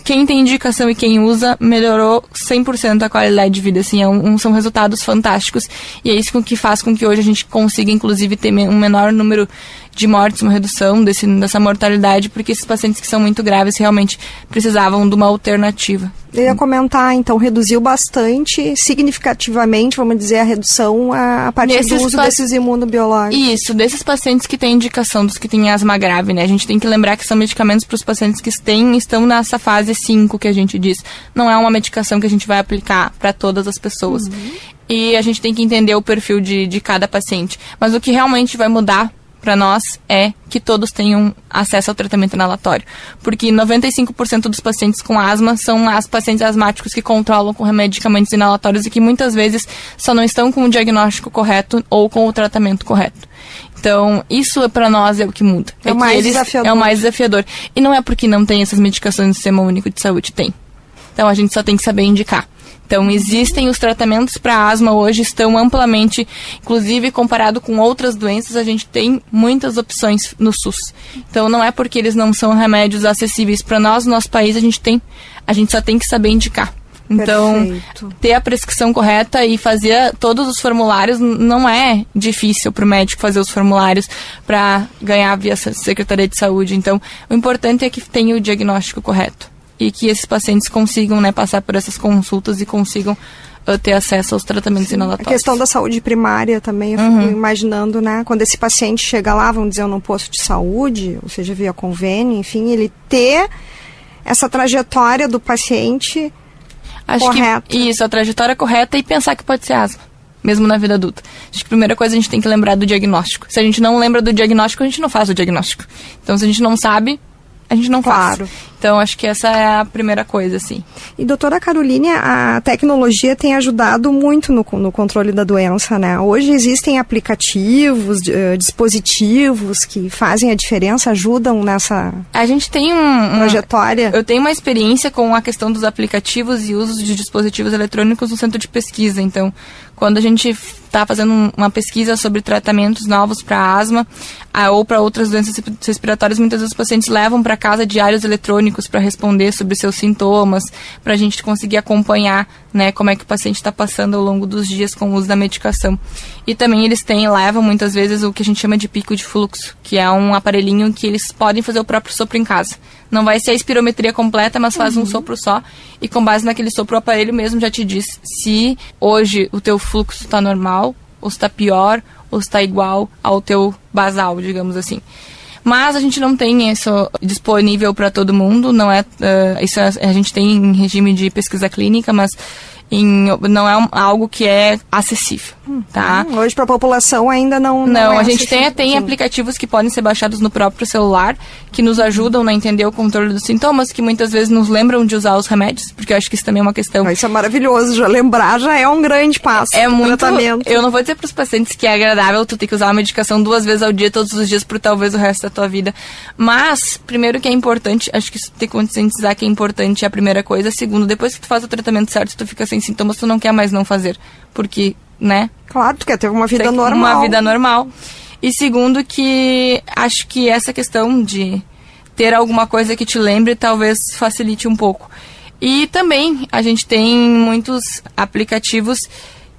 quem tem indicação e quem usa, melhorou 100% a qualidade de vida, assim, são resultados fantásticos, e é isso que faz com que hoje a gente consiga, inclusive, ter um menor número de mortes, uma redução dessa mortalidade, porque esses pacientes que são muito graves realmente precisavam de uma alternativa. Eu ia comentar, então, reduziu bastante, significativamente, vamos dizer, a redução a partir do uso desses imunobiológicos. Isso, desses pacientes que têm indicação, dos que têm asma grave, né? A gente tem que lembrar que são medicamentos para os pacientes que estão nessa fase 5 que a gente diz. Não é uma medicação que a gente vai aplicar para todas as pessoas. Uhum. E a gente tem que entender o perfil de cada paciente. Mas o que realmente vai mudar para nós é que todos tenham acesso ao tratamento inalatório. Porque 95% dos pacientes com asma são pacientes asmáticos que controlam com medicamentos inalatórios e que muitas vezes só não estão com o diagnóstico correto ou com o tratamento correto. Então, isso para nós é o que muda. É o mais desafiador. É o mais desafiador. E não é porque não tem essas medicações no Sistema Único de Saúde, tem. Então, a gente só tem que saber indicar. Então, existem os tratamentos para asma hoje, estão amplamente, inclusive comparado com outras doenças, a gente tem muitas opções no SUS. Então, não é porque eles não são remédios acessíveis para nós, no nosso país, a gente só tem que saber indicar. Então, perfeito. Ter a prescrição correta e fazer todos os formulários não é difícil para o médico fazer os formulários para ganhar via Secretaria de Saúde. Então, o importante é que tenha o diagnóstico correto e que esses pacientes consigam, né, passar por essas consultas e consigam ter acesso aos tratamentos inalatórios. A questão da saúde primária também, eu fico imaginando, né, quando esse paciente chega lá, vamos dizer, num posto de saúde, ou seja, via convênio, enfim, ele ter essa trajetória do paciente correta. Isso, a trajetória correta e pensar que pode ser asma, mesmo na vida adulta. Acho que a primeira coisa a gente tem que lembrar do diagnóstico. Se a gente não lembra do diagnóstico, a gente não faz o diagnóstico. Então, se a gente não sabe, a gente não faz. Então, acho que essa é a primeira coisa, assim. E, doutora Caroline, a tecnologia tem ajudado muito no controle da doença, né? Hoje existem aplicativos, dispositivos que fazem a diferença, ajudam nessa a gente tem trajetória. Eu tenho uma experiência com a questão dos aplicativos e usos de dispositivos eletrônicos no centro de pesquisa. Então, quando a gente está fazendo uma pesquisa sobre tratamentos novos para asma ou para outras doenças respiratórias, muitas vezes os pacientes levam para casa diários eletrônicos para responder sobre seus sintomas, para a gente conseguir acompanhar, né, como é que o paciente está passando ao longo dos dias com o uso da medicação. E também eles levam muitas vezes o que a gente chama de pico de fluxo, que é um aparelhinho que eles podem fazer o próprio sopro em casa. Não vai ser a espirometria completa, mas faz um sopro só, e com base naquele sopro o aparelho mesmo já te diz se hoje o teu fluxo está normal, ou está pior, ou está igual ao teu basal, digamos assim. Mas a gente não tem isso disponível para todo mundo, não é, isso a gente tem em regime de pesquisa clínica, mas não é algo que é acessível, tá? Hoje para a população ainda não é a gente tem aplicativos que podem ser baixados no próprio celular, que nos ajudam a entender o controle dos sintomas, que muitas vezes nos lembram de usar os remédios, porque eu acho que isso também é uma questão. Isso é maravilhoso, já lembrar já é um grande passo. É muito tratamento. Eu não vou dizer para os pacientes que é agradável tu ter que usar uma medicação 2 vezes ao dia, todos os dias, por talvez o resto da tua vida. Mas, primeiro que é importante, acho que ter que conscientizar que é importante é a primeira coisa. Segundo, depois que tu faz o tratamento certo, tu fica sem sintomas, tu não quer mais não fazer, porque, né? Claro, tu quer ter uma vida normal. Uma vida normal. E segundo que acho que essa questão de ter alguma coisa que te lembre talvez facilite um pouco. E também a gente tem muitos aplicativos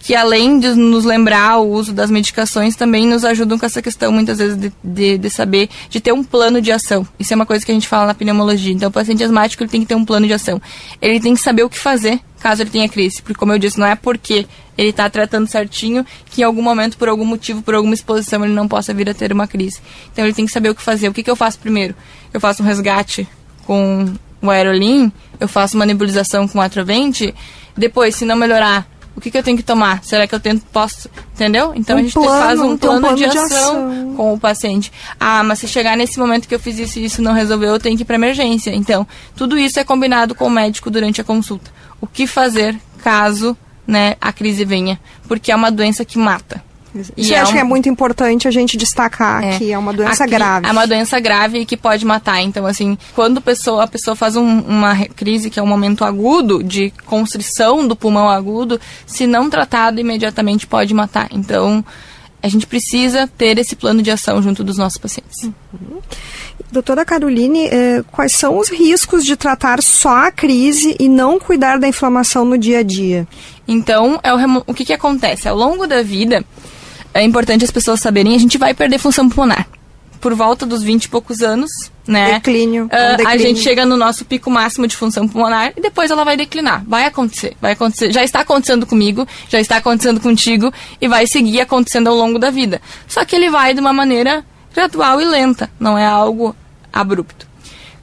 que, além de nos lembrar o uso das medicações, também nos ajudam com essa questão, muitas vezes, de saber, de ter um plano de ação. Isso é uma coisa que a gente fala na pneumologia. Então, o paciente asmático, ele tem que ter um plano de ação. Ele tem que saber o que fazer caso ele tenha crise. Porque, como eu disse, não é porque ele está tratando certinho que, em algum momento, por algum motivo, por alguma exposição, ele não possa vir a ter uma crise. Então, ele tem que saber o que fazer. O que eu faço primeiro? Eu faço um resgate com o Aerolin, eu faço uma nebulização com Atrovent, depois, se não melhorar, o que eu tenho que tomar? Será que eu posso, entendeu? Então a gente faz um plano de ação com o paciente. Ah, mas se chegar nesse momento que eu fiz isso e isso não resolveu, eu tenho que ir para emergência. Então, tudo isso é combinado com o médico durante a consulta. O que fazer caso, né, a crise venha? Porque é uma doença que mata. Isso eu acho que é muito importante a gente destacar que é uma doença grave. É uma doença grave e que pode matar. Então, assim, quando a pessoa faz uma crise, que é um momento agudo, de constrição do pulmão agudo, se não tratado imediatamente pode matar. Então, a gente precisa ter esse plano de ação junto dos nossos pacientes. Doutora Caroline, quais são os riscos de tratar só a crise e não cuidar da inflamação no dia a dia? Então, o que acontece? Ao longo da vida, é importante as pessoas saberem, a gente vai perder função pulmonar. Por volta dos 20 e poucos anos, né? Declínio. A gente chega no nosso pico máximo de função pulmonar e depois ela vai declinar. Vai acontecer. Já está acontecendo comigo, já está acontecendo contigo e vai seguir acontecendo ao longo da vida. Só que ele vai de uma maneira gradual e lenta, não é algo abrupto.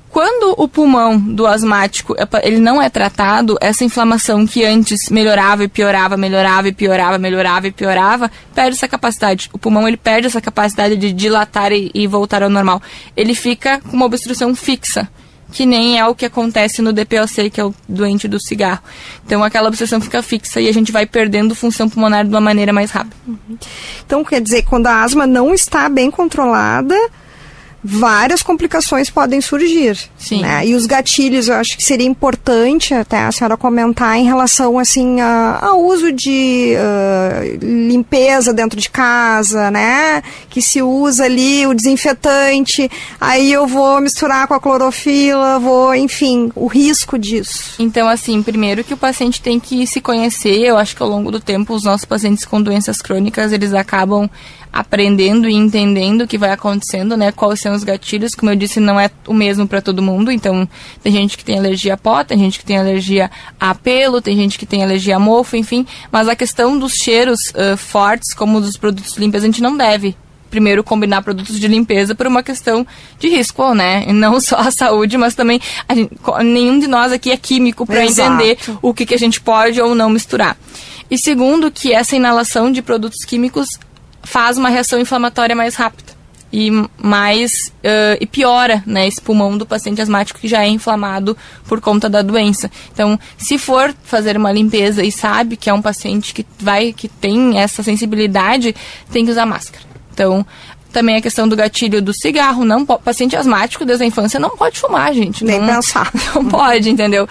Quando o pulmão do asmático ele não é tratado, essa inflamação que antes melhorava e piorava, melhorava e piorava, melhorava e piorava, perde essa capacidade. O pulmão ele perde essa capacidade de dilatar e voltar ao normal. Ele fica com uma obstrução fixa, que nem é o que acontece no DPOC, que é o doente do cigarro. Então aquela obstrução fica fixa e a gente vai perdendo função pulmonar de uma maneira mais rápida. Então quer dizer, quando a asma não está bem controlada, várias complicações podem surgir. Sim. Né? E os gatilhos, eu acho que seria importante até a senhora comentar em relação assim, ao uso de limpeza dentro de casa, né? Que se usa ali o desinfetante, aí eu vou misturar com a clorofila, enfim, o risco disso. Então, assim, primeiro que o paciente tem que se conhecer. Eu acho que ao longo do tempo os nossos pacientes com doenças crônicas, eles acabam aprendendo e entendendo o que vai acontecendo, né? Quais são os gatilhos. Como eu disse, não é o mesmo para todo mundo. Então, tem gente que tem alergia a pó, tem gente que tem alergia a pelo, tem gente que tem alergia a mofo, enfim. Mas a questão dos cheiros fortes, como dos produtos limpos, a gente não deve primeiro combinar produtos de limpeza por uma questão de risco, né? E não só a saúde, mas também nenhum de nós aqui é químico para entender o que a gente pode ou não misturar. E segundo, que essa inalação de produtos químicos faz uma reação inflamatória mais rápida e e piora, né, esse pulmão do paciente asmático que já é inflamado por conta da doença. Então, se for fazer uma limpeza e sabe que é um paciente que tem essa sensibilidade, tem que usar máscara. Então, também a questão do gatilho do cigarro, paciente asmático desde a infância não pode fumar, gente. Nem pensar. Não pode, entendeu?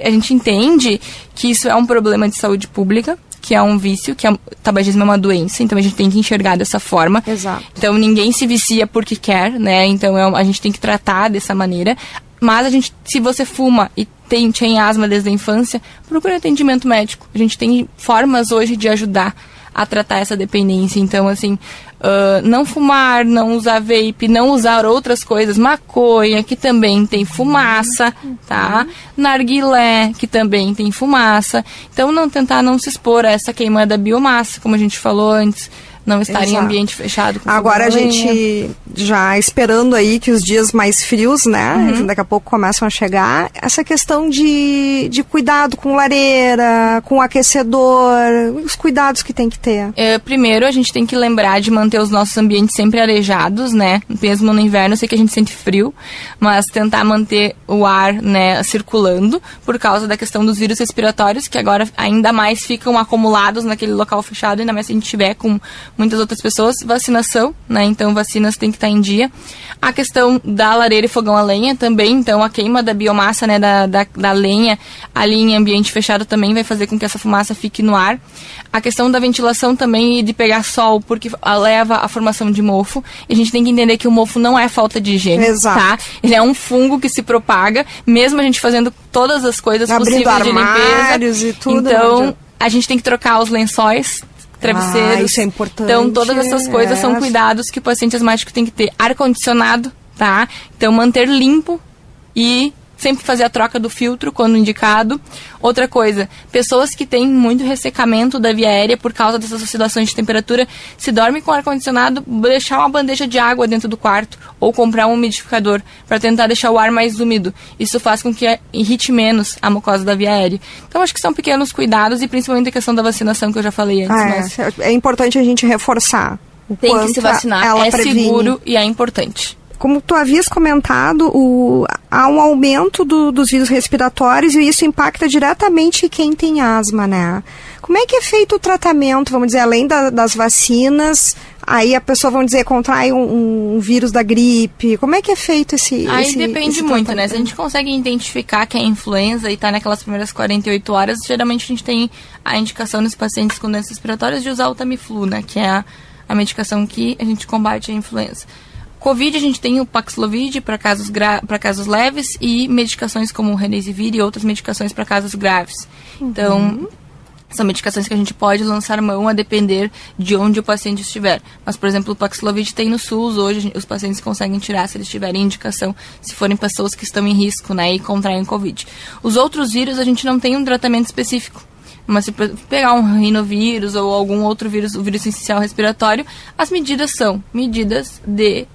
A gente entende que isso é um problema de saúde pública, que é um vício, que o tabagismo é uma doença, então a gente tem que enxergar dessa forma. Exato. Então ninguém se vicia porque quer, né? Então a gente tem que tratar dessa maneira. Mas se você fuma e tem asma desde a infância, procure atendimento médico. A gente tem formas hoje de ajudar a tratar essa dependência. Então, assim, não fumar, não usar vape, não usar outras coisas, maconha, que também tem fumaça, tá? Narguilé, que também tem fumaça. Então, tentar não se expor a essa queima da biomassa, como a gente falou antes. Não estar em ambiente fechado. Agora a gente já esperando aí que os dias mais frios, né? Daqui a pouco começam a chegar. Essa questão de cuidado com lareira, com aquecedor, os cuidados que tem que ter. Primeiro, a gente tem que lembrar de manter os nossos ambientes sempre arejados, né? Mesmo no inverno, eu sei que a gente sente frio, mas tentar manter o ar, né, circulando, por causa da questão dos vírus respiratórios, que agora ainda mais ficam acumulados naquele local fechado, ainda mais se a gente tiver com muitas outras pessoas. Vacinação, né? Então, vacinas tem que estar em dia. A questão da lareira e fogão a lenha também. Então, a queima da biomassa, né, da lenha ali em ambiente fechado também vai fazer com que essa fumaça fique no ar. A questão da ventilação também e de pegar sol, porque leva à formação de mofo. E a gente tem que entender que o mofo não é falta de higiene, tá? Ele é um fungo que se propaga, mesmo a gente fazendo todas as coisas possíveis de limpeza. E tudo. Então, a gente tem que trocar os lençóis, travesseiros. Isso é importante. Então, todas essas coisas são cuidados que o paciente asmático tem que ter. Ar-condicionado, tá? Então, manter limpo e sempre fazer a troca do filtro quando indicado. Outra coisa, pessoas que têm muito ressecamento da via aérea por causa dessas oscilações de temperatura, se dorme com ar-condicionado, deixar uma bandeja de água dentro do quarto ou comprar um umidificador para tentar deixar o ar mais úmido. Isso faz com que irrite menos a mucosa da via aérea. Então, acho que são pequenos cuidados e principalmente a questão da vacinação que eu já falei antes. É importante a gente reforçar o tem quanto que se vacinar, ela previne. Seguro e é importante. Como tu havias comentado, há um aumento dos vírus respiratórios e isso impacta diretamente quem tem asma, né? Como é que é feito o tratamento, vamos dizer, além das vacinas, aí a pessoa, vamos dizer, contrai um vírus da gripe, como é que é feito esse depende muito, né? Se a gente consegue identificar que é influenza e tá naquelas primeiras 48 horas, geralmente a gente tem a indicação nos pacientes com doenças respiratórias de usar o Tamiflu, né? Que é a medicação que a gente combate a influenza. Covid, a gente tem o Paxlovid para casos leves e medicações como o Remdesivir e outras medicações para casos graves. Então, são medicações que a gente pode lançar mão a depender de onde o paciente estiver. Mas, por exemplo, o Paxlovid tem no SUS hoje, os pacientes conseguem tirar se eles tiverem indicação, se forem pessoas que estão em risco, né, e contraem Covid. Os outros vírus, a gente não tem um tratamento específico. Mas se pegar um rinovírus ou algum outro vírus, o vírus essencial respiratório, as medidas são medidas de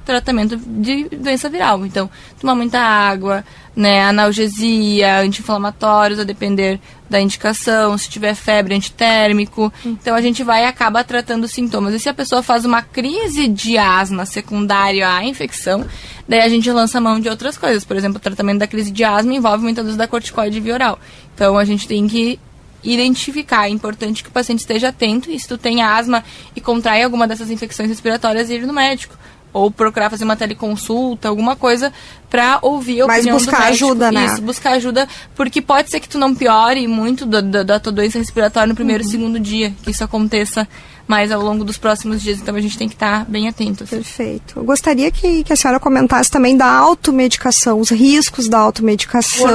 tratamento de doença viral. Então, tomar muita água, né, analgesia, anti-inflamatórios, a depender da indicação, se tiver febre, antitérmico. Então, a gente vai e acaba tratando os sintomas. E se a pessoa faz uma crise de asma secundária à infecção, daí a gente lança mão de outras coisas. Por exemplo, o tratamento da crise de asma envolve muitas vezes da corticoide via oral. Então, a gente tem que identificar. É importante que o paciente esteja atento e se tu tem asma e contrai alguma dessas infecções respiratórias, ir no médico. Ou procurar fazer uma teleconsulta, alguma coisa pra ouvir a opinião do médico. Mas buscar ajuda, né? Isso, buscar ajuda, porque pode ser que tu não piore muito da tua doença respiratória no primeiro e segundo dia, que isso aconteça mais ao longo dos próximos dias. Então a gente tem que estar bem atento. Assim. Perfeito. Eu gostaria que a senhora comentasse também da automedicação, os riscos da automedicação.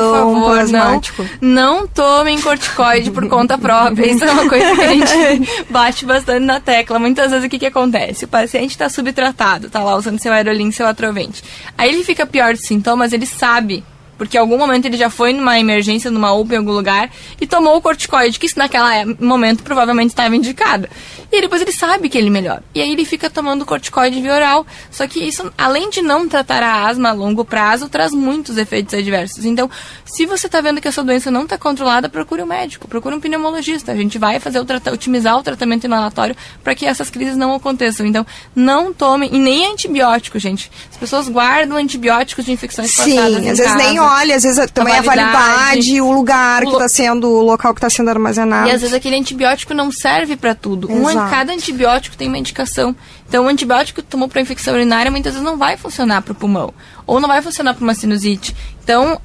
Por favor, não tomem corticoide por conta própria. Isso é uma coisa que a gente bate bastante na tecla. Muitas vezes o que acontece? O paciente está subtratado, tá lá usando seu aerolin, seu atrovente. Aí ele fica pior dos sintomas, ele sabe. Porque em algum momento ele já foi numa emergência, numa UPA em algum lugar, e tomou o corticoide, que isso naquele momento provavelmente estava indicado. E aí depois ele sabe que ele melhora. E aí ele fica tomando corticoide via oral. Só que isso, além de não tratar a asma a longo prazo, traz muitos efeitos adversos. Então, se você está vendo que a sua doença não está controlada, procure um médico, procure um pneumologista. A gente vai fazer otimizar o tratamento inalatório para que essas crises não aconteçam. Então, não tomem, e nem antibiótico, gente. As pessoas guardam antibióticos de infecções passadas em às vezes nem olha, às vezes também a validade, o lugar que está sendo, o local que está sendo armazenado. E às vezes aquele antibiótico não serve para tudo. Cada antibiótico tem uma indicação. Então o antibiótico que tomou para infecção urinária muitas vezes não vai funcionar para o pulmão. Ou não vai funcionar para uma sinusite. Então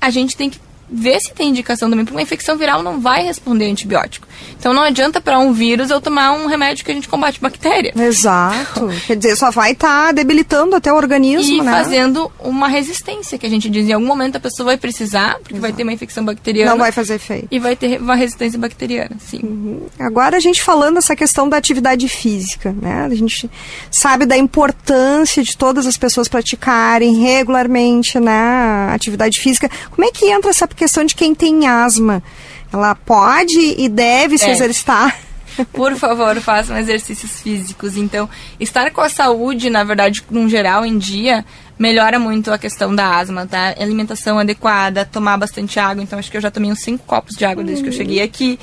a gente tem que ver se tem indicação também. Para uma infecção viral não vai responder antibiótico. Então não adianta para um vírus eu tomar um remédio que a gente combate bactéria. Exato. Quer dizer, só vai estar debilitando até o organismo, né? E fazendo uma resistência, que a gente diz. Em algum momento a pessoa vai precisar, porque vai ter uma infecção bacteriana. Não vai fazer efeito. E vai ter uma resistência bacteriana, sim. Agora a gente falando essa questão da atividade física, né? A gente sabe da importância de todas as pessoas praticarem regularmente, né, a atividade física. Como é que entra essa questão de quem tem asma? Ela pode e deve se exercitar? Por favor, façam exercícios físicos. Então, estar com a saúde, na verdade, num geral, em dia, melhora muito a questão da asma, tá? Alimentação adequada, tomar bastante água. Então, acho que eu já tomei uns 5 copos de água desde que eu cheguei aqui.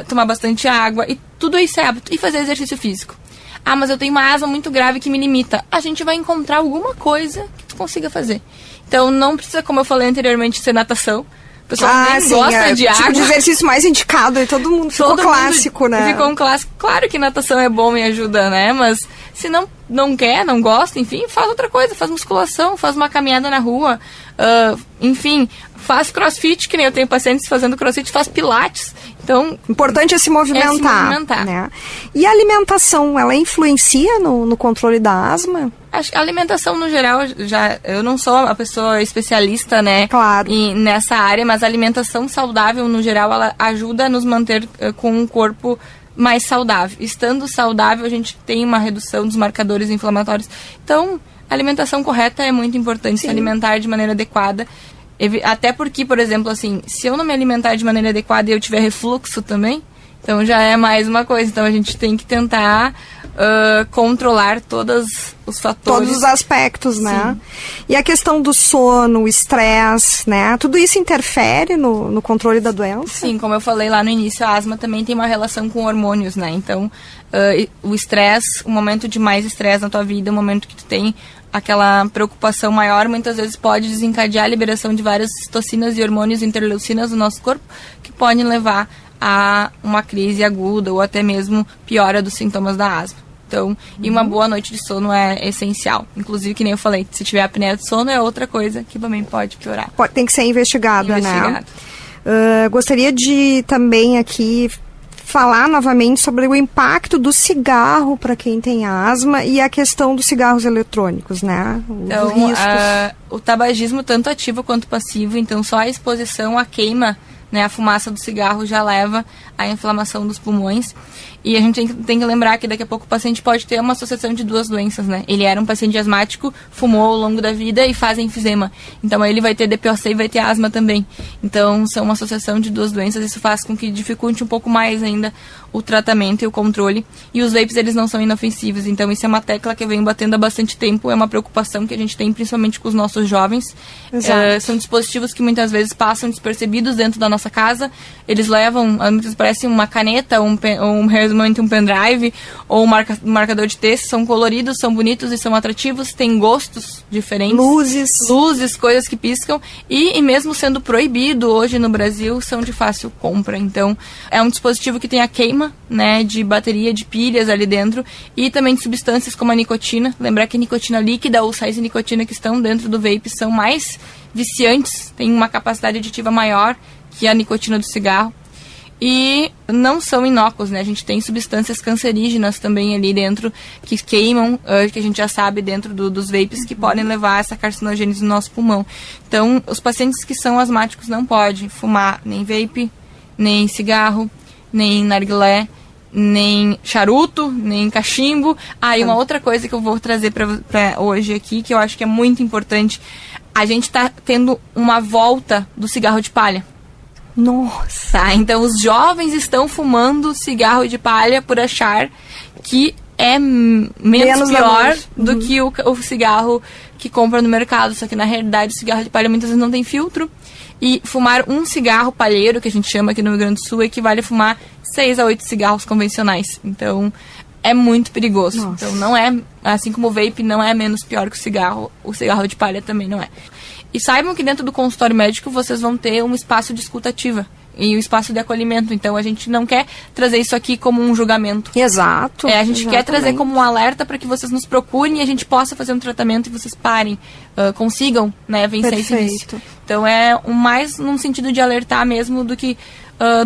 Tomar bastante água. E tudo isso é hábito. E fazer exercício físico. Ah, mas eu tenho uma asma muito grave que me limita. A gente vai encontrar alguma coisa que tu consiga fazer. Então, não precisa, como eu falei anteriormente, ser natação. O pessoal nem gosta de água. Tipo de exercício mais indicado e todo mundo ficou clássico, né? Ficou um clássico. Claro que natação é bom e ajuda, né? Mas se não quer, não gosta, enfim, faz outra coisa. Faz musculação, faz uma caminhada na rua. Enfim, faz crossfit, que nem eu tenho pacientes fazendo crossfit, faz pilates. Então, importante é se movimentar. Né? E a alimentação, ela influencia no controle da asma? Acho que a alimentação, no geral, eu não sou a pessoa especialista, né, claro, nessa área, mas a alimentação saudável, no geral, ela ajuda a nos manter com um corpo mais saudável. Estando saudável, a gente tem uma redução dos marcadores inflamatórios. Então, a alimentação correta é muito importante, se alimentar de maneira adequada. Até porque, por exemplo, assim, se eu não me alimentar de maneira adequada e eu tiver refluxo também, então já é mais uma coisa. Então a gente tem que tentar controlar todos os fatores. Todos os aspectos, né? Sim. E a questão do sono, o estresse, né? Tudo isso interfere no controle da doença? Sim, como eu falei lá no início, a asma também tem uma relação com hormônios, né? Então, o estresse, o momento de mais estresse na tua vida, o momento que tu tem aquela preocupação maior, muitas vezes pode desencadear a liberação de várias citocinas e hormônios interleucinas no nosso corpo, que podem levar a uma crise aguda ou até mesmo piora dos sintomas da asma. Então, e uma boa noite de sono é essencial. Inclusive, que nem eu falei, se tiver apneia de sono é outra coisa que também pode piorar. Tem que ser investigada, né? Gostaria de também aqui falar novamente sobre o impacto do cigarro para quem tem asma e a questão dos cigarros eletrônicos, né? Então, o tabagismo, tanto ativo quanto passivo, então só a exposição à queima, né, a fumaça do cigarro já leva à inflamação dos pulmões. E a gente tem que lembrar que daqui a pouco o paciente pode ter uma associação de duas doenças, né? Ele era um paciente asmático, fumou ao longo da vida e faz enfisema. Então aí ele vai ter DPOC e vai ter asma também. Então são uma associação de duas doenças, isso faz com que dificulte um pouco mais ainda o tratamento e o controle. E os vapes, eles não são inofensivos, então isso é uma tecla que eu venho batendo há bastante tempo, é uma preocupação que a gente tem principalmente com os nossos jovens. São dispositivos que muitas vezes passam despercebidos dentro da nossa casa, eles levam, muitas vezes parecem uma caneta, um pendrive, ou um marcador de texto, são coloridos, são bonitos e são atrativos, têm gostos diferentes. Luzes, coisas que piscam, e mesmo sendo proibido hoje no Brasil, são de fácil compra. Então, é um dispositivo que tem a queima, né, de bateria, de pilhas ali dentro, e também de substâncias como a nicotina. Lembrar que a nicotina líquida ou sais de nicotina que estão dentro do vape são mais viciantes, têm uma capacidade aditiva maior que a nicotina do cigarro. E não são inócuos, né? A gente tem substâncias cancerígenas também ali dentro, que queimam, que a gente já sabe dentro dos vapes, que podem levar a essa carcinogênese no nosso pulmão. Então, os pacientes que são asmáticos não podem fumar nem vape, nem cigarro, nem narguilé, nem charuto, nem cachimbo. E uma outra coisa que eu vou trazer pra hoje aqui, que eu acho que é muito importante, a gente tá tendo uma volta do cigarro de palha. Nossa! Tá, então os jovens estão fumando cigarro de palha por achar que é menos pior do que o cigarro que compra no mercado. Só que na realidade o cigarro de palha muitas vezes não tem filtro. E fumar um cigarro palheiro, que a gente chama aqui no Rio Grande do Sul, equivale a fumar 6 a 8 cigarros convencionais. Então é muito perigoso. Nossa. Então não é, assim como o vape não é menos pior que o cigarro de palha também não é. E saibam que dentro do consultório médico vocês vão ter um espaço de escuta ativa e um espaço de acolhimento. Então a gente não quer trazer isso aqui como um julgamento. Exato. A gente quer trazer como um alerta para que vocês nos procurem e a gente possa fazer um tratamento e vocês parem, consigam, né, vencer esse vício. Então é mais num sentido de alertar mesmo do que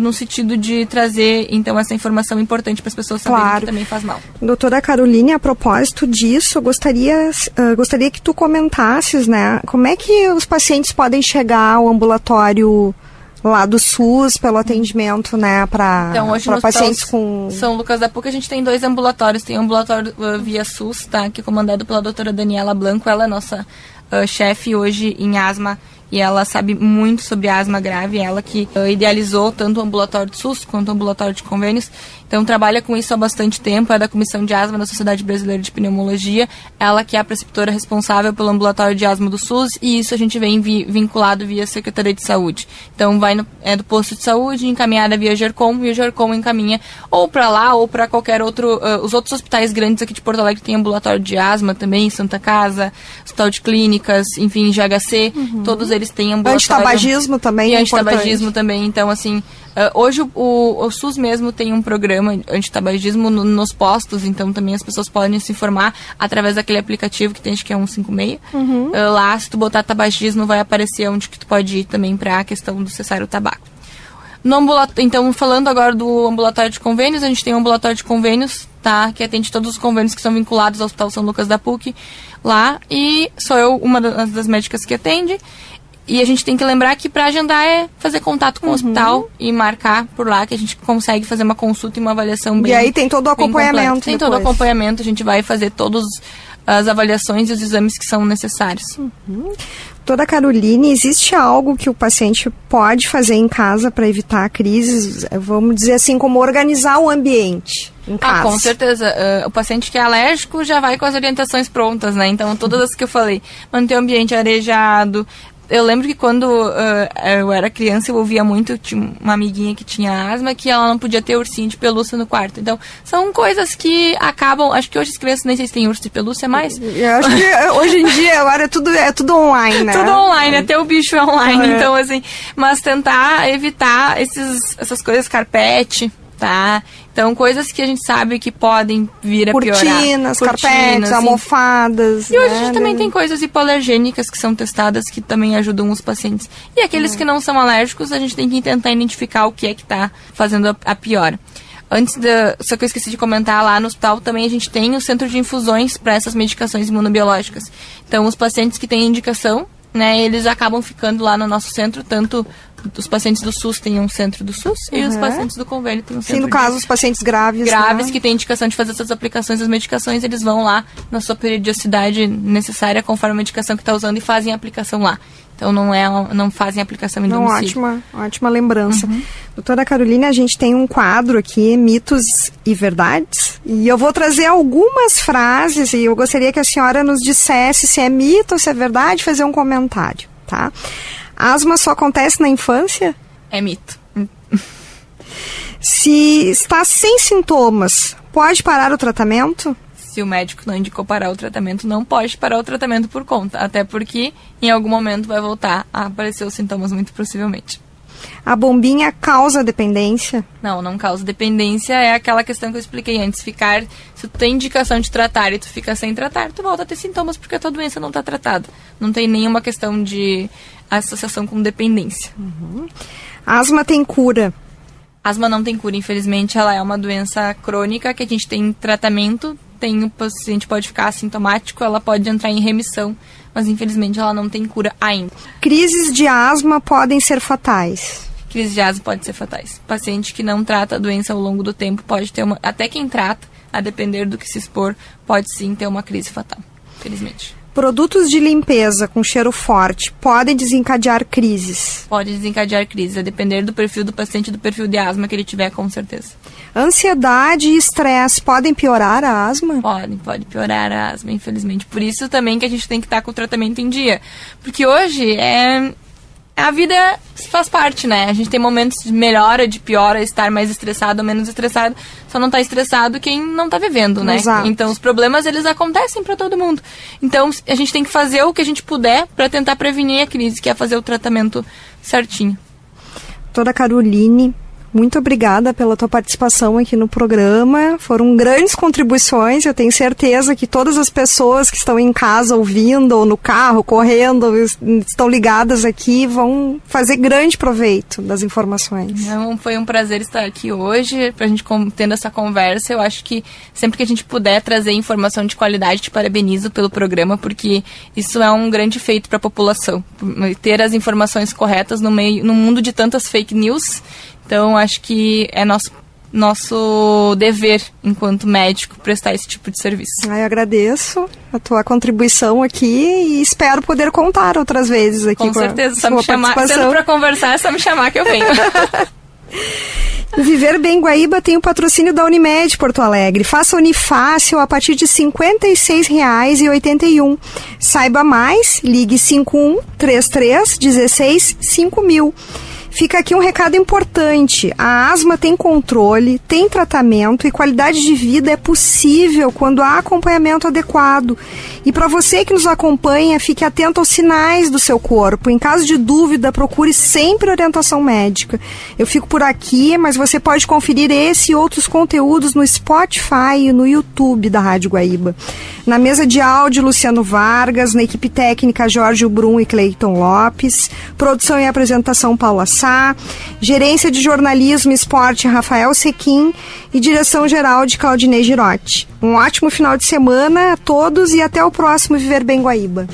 no sentido de trazer, então, essa informação importante para as pessoas saberem que também faz mal. Doutora Caroline, a propósito disso, eu gostaria que tu comentasses, né, como é que os pacientes podem chegar ao ambulatório lá do SUS pelo atendimento, né, para pacientes com... São Lucas da PUC, a gente tem 2 ambulatórios. Tem um ambulatório via SUS, tá, que é comandado pela doutora Daniela Blanco. Ela é nossa chefe hoje em asma, e ela sabe muito sobre asma grave, ela que idealizou tanto o ambulatório de SUS quanto o ambulatório de convênios. Então trabalha com isso há bastante tempo, é da Comissão de Asma da Sociedade Brasileira de Pneumologia, ela que é a preceptora responsável pelo ambulatório de asma do SUS, e isso a gente vem vinculado via Secretaria de Saúde. Então vai do posto de saúde, encaminhada via GERCOM, e o GERCOM encaminha ou para lá ou para qualquer outro, os outros hospitais grandes aqui de Porto Alegre tem ambulatório de asma também, Santa Casa, Hospital de Clínicas, enfim, GHC, todos eles têm ambulatório. Antitabagismo também é importante. Antitabagismo também, então assim... hoje o SUS mesmo tem um programa antitabagismo nos postos, então também as pessoas podem se informar através daquele aplicativo que tem, acho que é 156. Lá, se tu botar tabagismo, vai aparecer onde que tu pode ir também para a questão do cessar o tabaco. Então, falando agora do ambulatório de convênios, a gente tem um ambulatório de convênios, tá, que atende todos os convênios que são vinculados ao Hospital São Lucas da PUC lá, e sou eu uma das médicas que atende. E a gente tem que lembrar que para agendar é fazer contato com o hospital e marcar por lá, que a gente consegue fazer uma consulta e uma avaliação bem. E aí tem todo o acompanhamento. Tem todo o acompanhamento, a gente vai fazer todas as avaliações e os exames que são necessários. Doutora Caroline, existe algo que o paciente pode fazer em casa para evitar crises? Vamos dizer assim, como organizar o ambiente em casa? Com certeza. O paciente que é alérgico já vai com as orientações prontas, né? Então, todas as que eu falei. Manter o ambiente arejado. Eu lembro que quando eu era criança, eu ouvia muito, tinha uma amiguinha que tinha asma, que ela não podia ter ursinho de pelúcia no quarto. Então, são coisas que acabam... Acho que hoje as crianças nem sei se tem urso de pelúcia mais. Eu acho que hoje em dia, agora é tudo online, né? Tudo online, até o bicho é online. Então, assim... Mas tentar evitar essas coisas, carpete, tá? Então, coisas que a gente sabe que podem vir a piorar. Cortinas, carpetes, almofadas. E hoje a gente também tem coisas hipoalergênicas que são testadas, que também ajudam os pacientes. E aqueles que não são alérgicos, a gente tem que tentar identificar o que é que está fazendo a piora. Só que eu esqueci de comentar, lá no hospital também a gente tem o centro de infusões para essas medicações imunobiológicas. Então, os pacientes que têm indicação, né, eles acabam ficando lá no nosso centro, tanto os pacientes do SUS têm um centro do SUS e os pacientes do convênio têm um centro. Sim, no caso, os pacientes graves. Graves, que têm indicação de fazer essas aplicações das medicações, eles vão lá na sua periodicidade necessária, conforme a medicação que está usando, e fazem a aplicação lá. Então não fazem aplicação em domicílio. Ótima lembrança. Doutora Caroline, a gente tem um quadro aqui, Mitos e Verdades, e eu vou trazer algumas frases e eu gostaria que a senhora nos dissesse se é mito ou se é verdade, fazer um comentário, tá? Asma só acontece na infância? É mito. Se está sem sintomas, pode parar o tratamento? Se o médico não indicou parar o tratamento, não pode parar o tratamento por conta. Até porque em algum momento vai voltar a aparecer os sintomas, muito possivelmente. A bombinha causa dependência? Não causa dependência. É aquela questão que eu expliquei antes. Se tu tem indicação de tratar e tu fica sem tratar, tu volta a ter sintomas porque a tua doença não está tratada. Não tem nenhuma questão de associação com dependência. Asma tem cura? Asma não tem cura, infelizmente. Ela é uma doença crônica que a gente tem tratamento. O paciente pode ficar assintomático, ela pode entrar em remissão, mas infelizmente ela não tem cura ainda. Crises de asma podem ser fatais? Crises de asma podem ser fatais. Paciente que não trata a doença ao longo do tempo pode ter até quem trata, a depender do que se expor, pode sim ter uma crise fatal, infelizmente. Produtos de limpeza com cheiro forte podem desencadear crises? Pode desencadear crises, a depender do perfil do paciente, do perfil de asma que ele tiver, com certeza. Ansiedade e estresse podem piorar a asma? Pode piorar a asma, infelizmente. Por isso também que a gente tem que estar com o tratamento em dia. Porque hoje a vida faz parte, né? A gente tem momentos de melhora, de piora, estar mais estressado ou menos estressado. Só não tá estressado quem não tá vivendo, né? Exato. Então os problemas, eles acontecem para todo mundo. Então a gente tem que fazer o que a gente puder para tentar prevenir a crise, que é fazer o tratamento certinho. Doutora Caroline, muito obrigada pela tua participação aqui no programa. Foram grandes contribuições. Eu tenho certeza que todas as pessoas que estão em casa ouvindo, ou no carro, correndo, estão ligadas aqui, vão fazer grande proveito das informações. Então, foi um prazer estar aqui hoje, pra gente tendo essa conversa. Eu acho que sempre que a gente puder trazer informação de qualidade, te parabenizo pelo programa, porque isso é um grande feito para a população. Ter as informações corretas no mundo de tantas fake news. Então, acho que é nosso dever, enquanto médico, prestar esse tipo de serviço. Eu agradeço a tua contribuição aqui e espero poder contar outras vezes aqui. Com certeza, só me chamar. Sendo para conversar, é só me chamar que eu venho. O Viver Bem Guaíba tem o patrocínio da Unimed Porto Alegre. Faça Unifácil a partir de R$ 56,81. Saiba mais, ligue 51 33 16 5000. Fica aqui um recado importante. A asma tem controle, tem tratamento e qualidade de vida é possível quando há acompanhamento adequado. E para você que nos acompanha, fique atento aos sinais do seu corpo. Em caso de dúvida, procure sempre orientação médica. Eu fico por aqui, mas você pode conferir esse e outros conteúdos no Spotify e no YouTube da Rádio Guaíba. Na mesa de áudio, Luciano Vargas, na equipe técnica, Jorge Brum e Cleiton Lopes, produção e apresentação, Paula Sá, gerência de jornalismo e esporte, Rafael Sequim e direção-geral de Claudinei Girotti. Um ótimo final de semana a todos e até o próximo Viver Bem Guaíba.